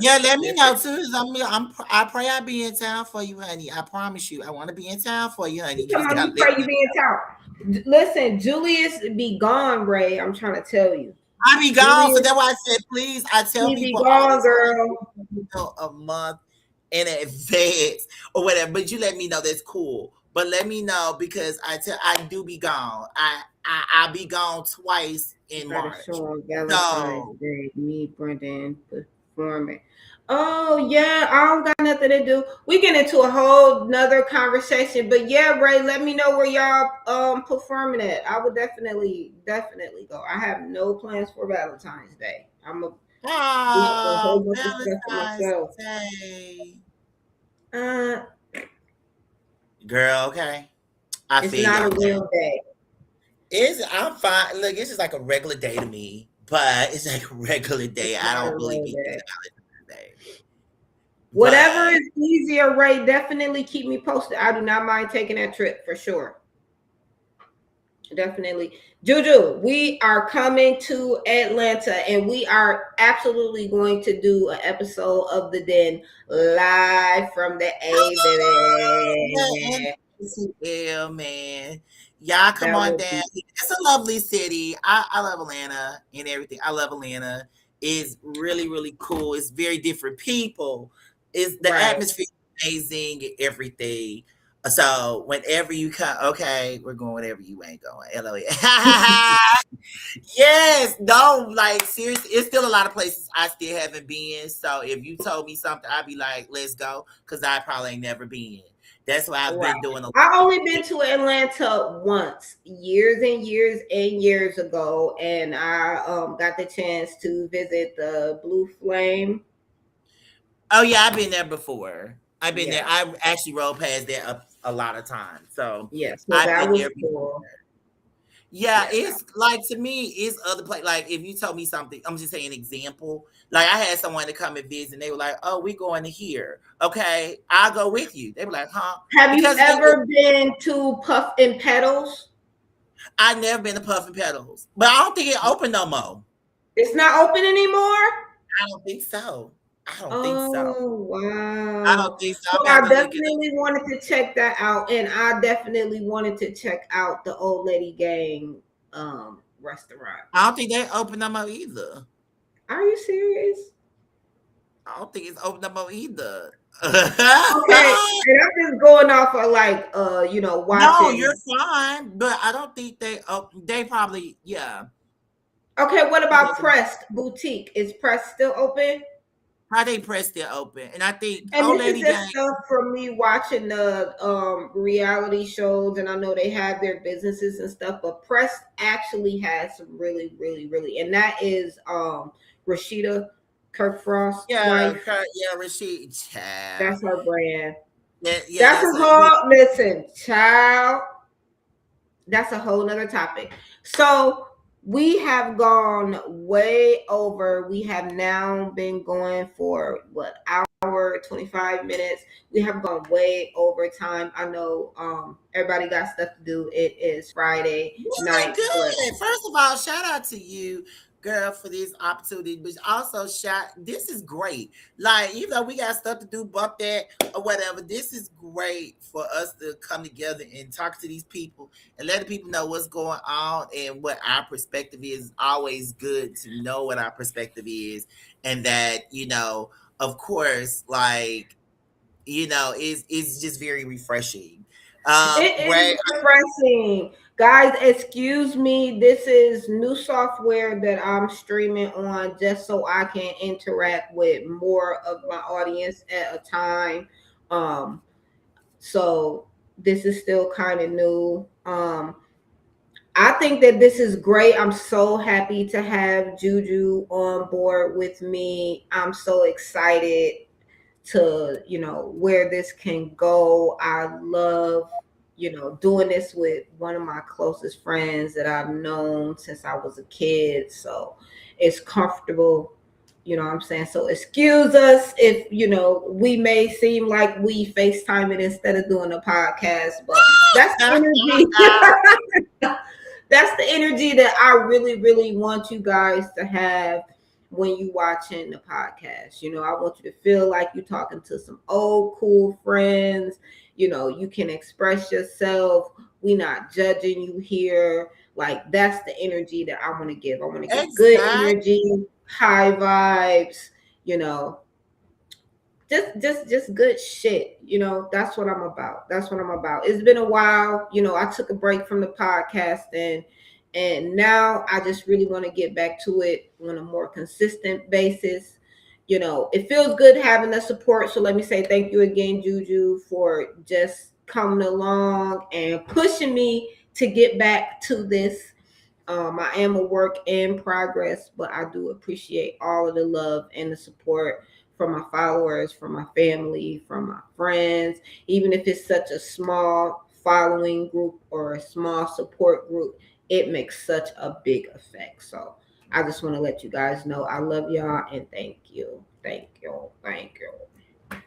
Yeah, let me know definitely too. I pray I'll be in town for you, honey. I promise you. I want to be in town for you, honey. You come just on. gotta You let pray you me. be in town. Listen, Julius be gone, Ray. I'm trying to tell you, I be gone, so Julius that's why I said please. I tell he be people all gone, the time, girl. please let me know a month in advance or whatever. But you let me know that's cool. But let me know because I do be gone. I'll be gone twice in Got a March. show on Valentine's So Day. Me, Brendan performing. Oh yeah, I don't got nothing to do. We get into a whole nother conversation, but yeah, Ray, let me know where y'all performing at. I would definitely go. I have no plans for Valentine's Day. I'm a do a whole bunch of stuff for Valentine's myself. Day. Uh, Girl, okay. I it's feel you not a on that. real day. I'm fine. Look, it's just like a regular day to me. But it's like a regular day. It's I not don't a really real be thinking day. about it today. Whatever But is easier, Ray, definitely keep me posted. I do not mind taking that trip for sure. Definitely. Juju, we are coming to Atlanta and we are absolutely going to do an episode of The Den live from the A, and baby. yeah, man. Y'all come That on would down. be It's a lovely city. I love Atlanta and everything. I love Atlanta. is really, really cool. It's very different people. It's the Right. atmosphere is amazing and everything. So whenever you come, okay, we're going whenever you ain't going. LOL. Yes, no, like seriously, it's still a lot of places I still haven't been. So if you told me something, I'd be like, let's go, because I probably ain't never been. That's why I've Right. been doing a lot. I only been to Atlanta once, years and years and years ago, and I got the chance to visit the Blue Flame. Oh yeah, I've been there before. I've been there. Yeah. I actually rode past there a lot of times. So Yeah. So I've that been was there before. cool. Yeah, Yeah. it's like to me, it's other place. Like if you told me something, I'm just saying an example. Like I had someone to come and visit, and they were like, "Oh, we going to here." Okay, I'll go with you. They were like, "Huh?" Have you Because the thing is, ever been to Puff and Pedals? I never been to Puff and Pedals, but I don't think it open no more. It's not open anymore. I don't think so. I don't think so. Oh I don't wow! think so. So I'm gonna have I to look it up. definitely wanted to check that out, and I definitely wanted to check out the Old Lady Gang restaurant. I don't think they open no more either. Are you serious? I don't think it's open no more either. Okay, and I'm just going off of like No, you're watching. fine, but I don't think they. Oh, they probably yeah. Okay, what I about think they, Pressed Boutique? Is Pressed still open? how they press their open, and I think And old this is lady just gang. stuff from me watching the reality shows, and I know they have their businesses and stuff, but Pressed actually has some really, really, really, and that is Rashida Kirk Frost's Yeah, wife. yeah, Rasheed. Child. That's her brand. Yeah, yeah, That's that's a a whole listen, child. That's a whole nother topic. So we have gone way over. We have now been going for what hour 25 minutes. We have gone way over time. I know everybody got stuff to do. It is Friday really night, but good. First of all, shout out to you, girl, for this opportunity. But also, this is great. Like, even though we got stuff to do, bump that or whatever, this is great for us to come together and talk to these people and let the people know what's going on and what our perspective is. Always good to know what our perspective is, and that of course, like it's just very refreshing. it is Right. refreshing. Guys, excuse me. This is new software that I'm streaming on just so I can interact with more of my audience at a time. Um, so this is still kind of new. I think that this is great. I'm so happy to have Juju on board with me. I'm so excited to where this can go. I love doing this with one of my closest friends that I've known since I was a kid, so it's comfortable. What I'm saying? So excuse us if we may seem like we FaceTime it instead of doing a podcast, but that's the energy. That's the energy that I really, really want you guys to have when you watching the podcast. I want you to feel like you're talking to some old cool friends. You can express yourself. We not judging you here. Like that's the energy that I want to give. I want to give good Exactly. energy, high vibes, you know, just good shit. That's what I'm about. That's what I'm about. It's been a while. I took a break from the podcast and now I just really want to get back to it on a more consistent basis. It feels good having the support. So let me say thank you again, Juju, for just coming along and pushing me to get back to this. I am a work in progress, but I do appreciate all of the love and the support from my followers, from my family, from my friends, even if it's such a small following group or a small support group, it makes such a big effect. So I just want to let you guys know I love y'all and thank you. Thank you. Thank you.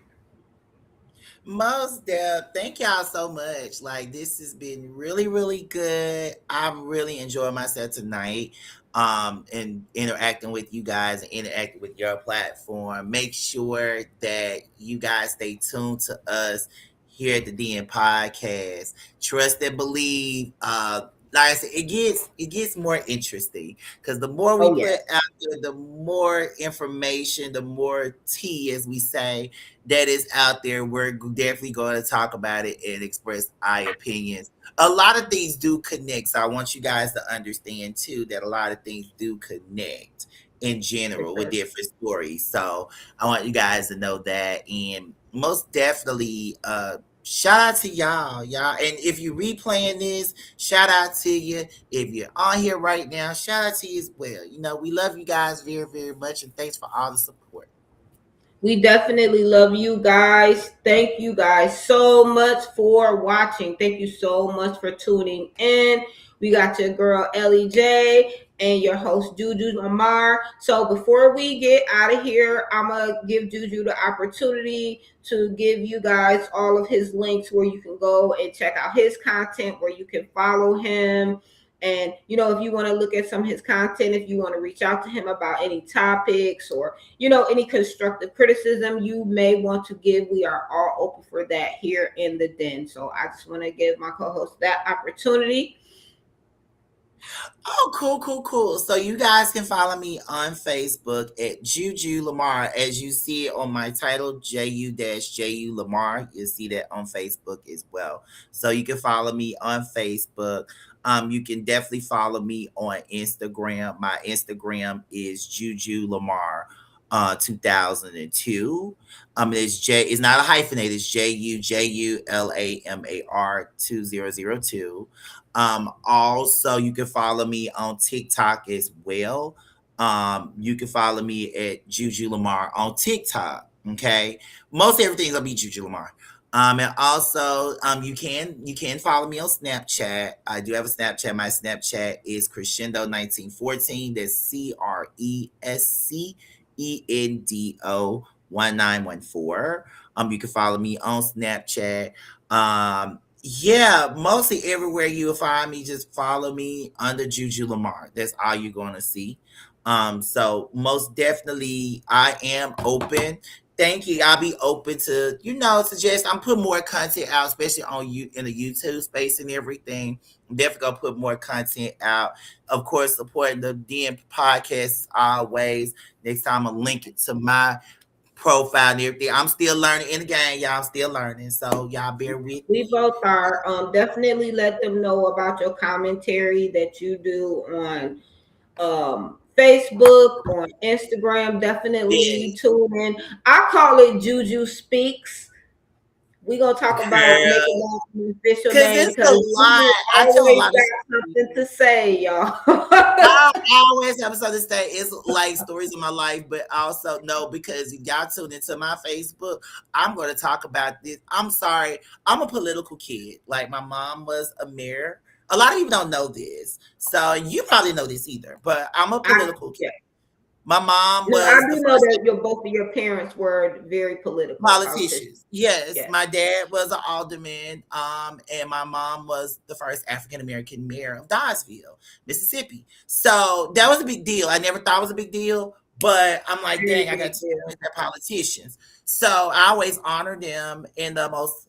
Most Def, thank y'all so much. Like this has been really, really good. I'm really enjoying myself tonight. And interacting with you guys and interacting with your platform. Make sure that you guys stay tuned to us here at the DN Podcast. Trust and believe. like I said, it gets more interesting because the more we Oh put yes. out there, the more information, the more tea, as we say, that is out there. We're definitely going to talk about it and express our opinions. A lot of things do connect, so I want you guys to understand too that a lot of things do connect in For general with sure. different stories. So I want you guys to know that, and most definitely, shout out to y'all. And if you're replaying this, shout out to you. If you're on here right now, shout out to you as well. We love you guys very, very much, and thanks for all the support. We definitely love you guys. Thank you guys so much for watching. Thank you so much for tuning in. We got your girl Elly J and your host Juju Lamar. So before we get out of here, I'm gonna give Juju the opportunity to give you guys all of his links where you can go and check out his content, where you can follow him. And if you want to look at some of his content, if you want to reach out to him about any topics or any constructive criticism you may want to give, we are all open for that here in the den. So I just want to give my co-host that opportunity. Oh, cool, cool, cool. So you guys can follow me on Facebook at Juju Lamar. As you see it on my title, JU Lamar. You'll see that on Facebook as well. So you can follow me on Facebook. You can definitely follow me on Instagram. My Instagram is Juju Lamar 2002. It's not a hyphenate, it's JUJULAMAR 2002. Also, you can follow me on TikTok as well. You can follow me at Juju Lamar on TikTok. Okay, most everything's gonna be Juju Lamar. And also, you can follow me on Snapchat. I do have a Snapchat. My Snapchat is Crescendo1914. That's Crescendo 1914. You can follow me on Snapchat. Yeah, mostly everywhere you will find me, just follow me under Juju Lamar. That's all you're gonna see. So most definitely I am open. Thank you. I'll be open to, suggest I'm putting more content out, especially on you in the YouTube space and everything. I'm definitely gonna put more content out. Of course, supporting the DM podcast always. Next time I'll link it to my profile and everything. I'm still learning in the game, y'all. Still learning. So y'all bear with We me. both are. Definitely let them know about your commentary that you do on Facebook, on Instagram. Definitely Yes. tune in. I call it Juju Speaks. We're gonna talk about Girl. making that an official Cause name it's a because lot. Juju I tell a always lot of got stories. something to say, y'all. I always have something to say. It's like stories of my life, but also no, because if y'all tune into my Facebook, I'm going to talk about this. I'm sorry, I'm a political kid. Like my mom was a mayor. A lot of people don't know this, so you probably know this either. But I'm a I political kid. yeah. My mom No, I was the do know first that your both of your parents were very political politicians. politicians. Yes, Yeah. my dad was an alderman, and my mom was the first African American mayor of Dodgeville, Mississippi. So that was a big deal. I never thought it was a big deal, but I'm like, Very dang, I got big two deal. parents that are politicians. So I always honor them in the most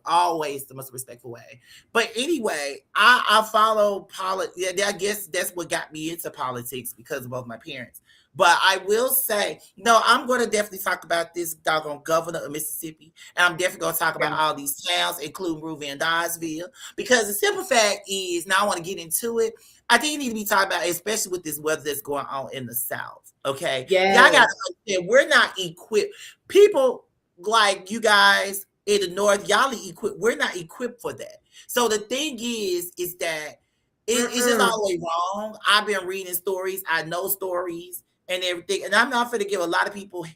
always the most respectful way. But anyway, I follow politics. Yeah, I guess that's what got me into politics because of both my parents. But I will say, no, I'm going to definitely talk about this doggone governor of Mississippi. And I'm definitely going to talk about Yeah. all these towns, including Ruby and Dodgeville. Because the simple fact is, now I want to get into it. I think it need to be talked about, especially with this weather that's going on in the South. Okay. Y'all got to Yes. understand, we're not equipped. People like you guys in the North, y'all are equipped. We're not equipped for that. So the thing is that it's just Mm-mm. all the way wrong. I've been reading stories. I know stories and everything. And I'm not going to give a lot of people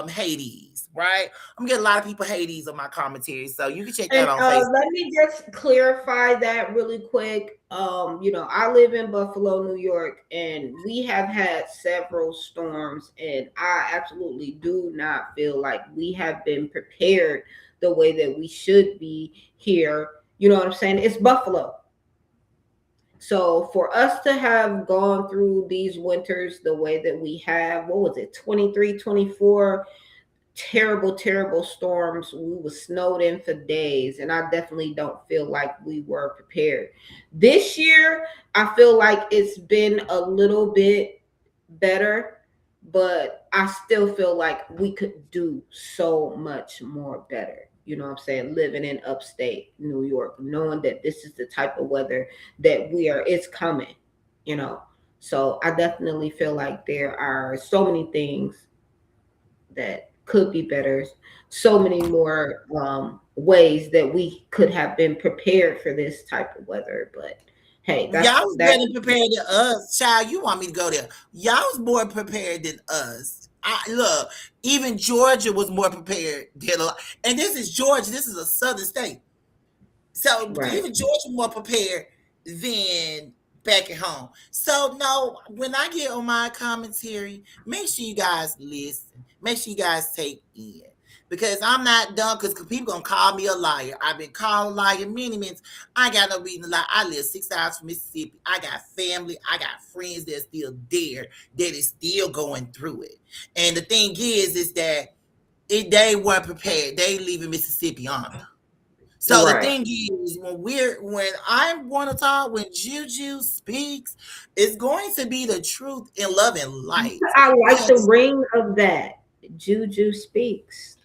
Hades, right? I'm getting a lot of people Hades on my commentary. So you can check that And on Facebook. let me just clarify that really quick. I live in Buffalo, New York, and we have had several storms, and I absolutely do not feel like we have been prepared the way that we should be here. You know what I'm saying? It's Buffalo. So for us to have gone through these winters the way that we have, what was it, 23, 24? terrible, terrible storms. We were snowed in for days, and I definitely don't feel like we were prepared. This year, I feel like it's been a little bit better, but I still feel like we could do so much more better. You know what I'm saying? Living in upstate New York, knowing that this is the type of weather that it's coming, you know. So I definitely feel like there are so many things that could be better, so many more ways that we could have been prepared for this type of weather. But hey, Y'all was that's better prepared than us, child. You want me to go there? Y'all was more prepared than us. I look, even Georgia was more prepared than a lot. And this is Georgia. This is a southern state. So right. even Georgia more prepared than back at home. So no, when I get on my commentary, make sure you guys listen. Make sure you guys take in. Because I'm not done, because people gonna call me a liar. I've been called a liar many minutes. I got no reason to lie. I live 6 hours from Mississippi. I got family. I got friends that's still there, that is still going through it. And the thing is that they weren't prepared. They leaving Mississippi on. So the Right. thing is, when I want to talk, when Juju speaks, it's going to be the truth in love and light. I like the Because ring of that. Juju speaks.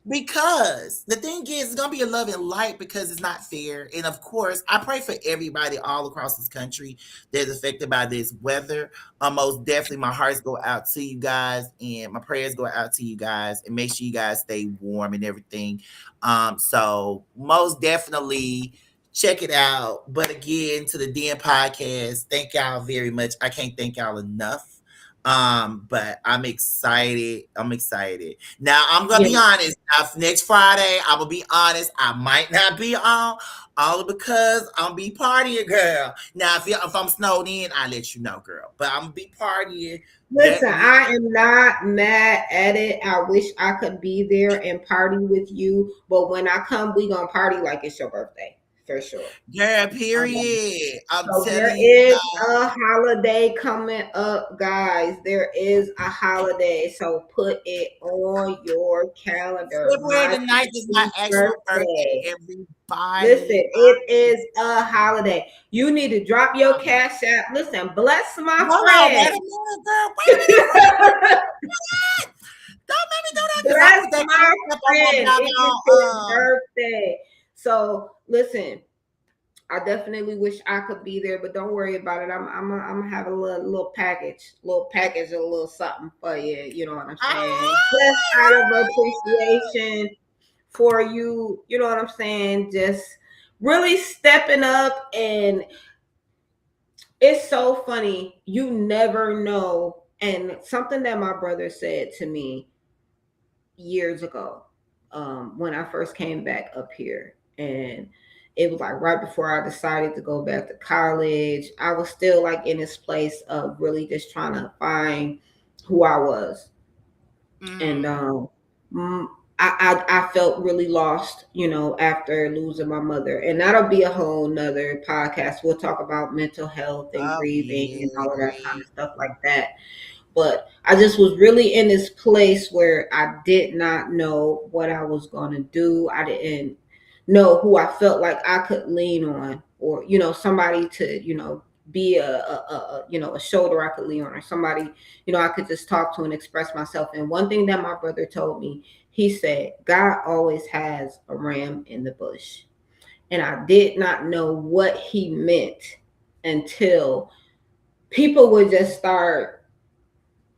Because the thing is, it's gonna be a love and light because it's not fair. And of course, I pray for everybody all across this country that's affected by this weather. Most definitely, my hearts go out to you guys, and my prayers go out to you guys, and make sure you guys stay warm and everything. So most definitely check it out. But again, to the Den podcast, thank y'all very much. I can't thank y'all enough. But I'm excited. I'm excited. Now I'm gonna Yeah. be honest. Now, next Friday, I'm gonna be honest. I might not be on, all because I'm be partying, girl. Now, if I'm snowed in, I let you know, girl. But I'm gonna be partying Listen, that week. I am not mad at it. I wish I could be there and party with you, but when I come, we gonna party like it's your birthday for sure. Yeah, Um, period. I'm So there telling you is guys. a holiday coming up, guys. There is a holiday. So put it on your calendar. February My the 9th is my 50th actual birthday, birthday. Listen, everybody. it is a holiday. You need to drop your cash app. Listen, bless my Hold on, wait a friend. minute, girl. Wait a minute. Don't make me do that because I Bless put that my cash up on friend. my It is doggone his birthday. So listen, I definitely wish I could be there, but don't worry about it. I'm gonna have a little package, a little something for you. You know what I'm all saying? Just right, out of all appreciation for you. You know what I'm saying? Just really stepping up, and it's so funny. You never know. And something that my brother said to me years ago, when I first came back up here. And it was like right before I decided to go back to college. I was still like in this place of really just trying to find who I was. And right. mm, I felt really lost, after losing my mother. And that'll be a whole nother podcast. We'll talk about mental health and Oh, grieving yeah, and all of that kind yeah. of stuff like that. But I just was really in this place where I did not know what I was going to do. I didn't know who I felt like I could lean on, or somebody to be a shoulder I could lean on, or somebody I could just talk to and express myself. And one thing that my brother told me, he said, God always has a ram in the bush. And I did not know what he meant until people would just start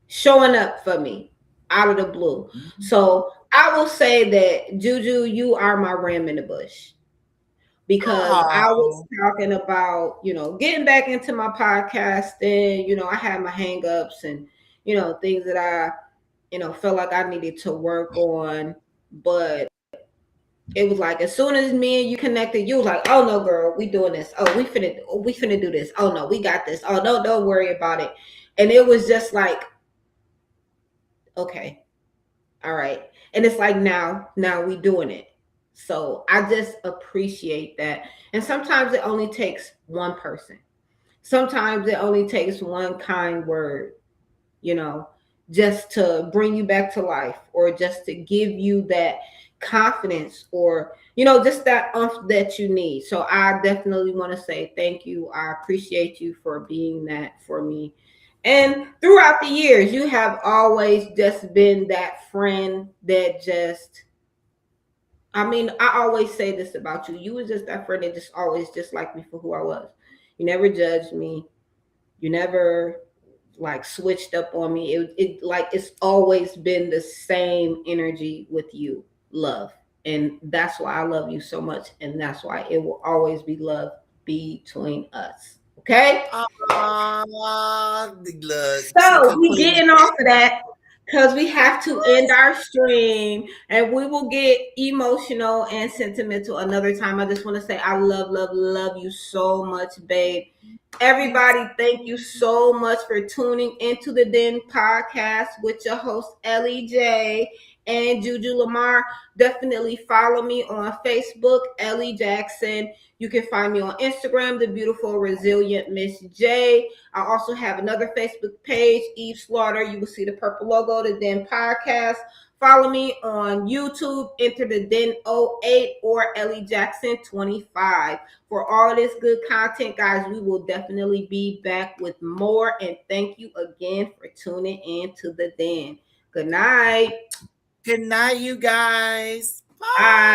showing up for me out of the blue. So I will say that, Juju, you are my ram in the bush, because I was Oh, talking about, getting back into my podcasting. I had my hangups and, things that I, felt like I needed to work on. But it was like, as soon as me and you connected, you was like, oh no, girl, we doing this. Oh, we finna do this. Oh no, we got this. Oh no, don't worry about it. And it was just like, okay, all right. And it's like, now we doing it. So I just appreciate that. And sometimes it only takes one person. Sometimes it only takes one kind word, you know, just to bring you back to life, or just to give you that confidence, or just that that you need. So I definitely want to say thank you. I appreciate you for being that for me. And throughout the years, you have always just been that friend that just, I mean, I always say this about you. You was just that friend that just always just liked me for who I was. You never judged me. You never like switched up on me. It like it's always been the same energy with you, love. And that's why I love you so much. And that's why it will always be love between us. Okay? Look, she So we concluded. getting off of that because we have to end our stream, and we will get emotional and sentimental another time. I just want to say I love, love, love you so much, babe. Everybody, thank you so much for tuning into the Den podcast with your host Elly J and Juju Lamar. Definitely follow me on Facebook, Elly Jackson. You can find me on Instagram, the beautiful resilient Miss J. I also have another Facebook page, Eve Slaughter. You will see the purple logo, the Den Podcast. Follow me on YouTube, enter the Den 08 or Elly Jackson 25. For all this good content, guys, we will definitely be back with more. And thank you again for tuning in to the Den. Good night. Good night, you guys. Bye. Bye.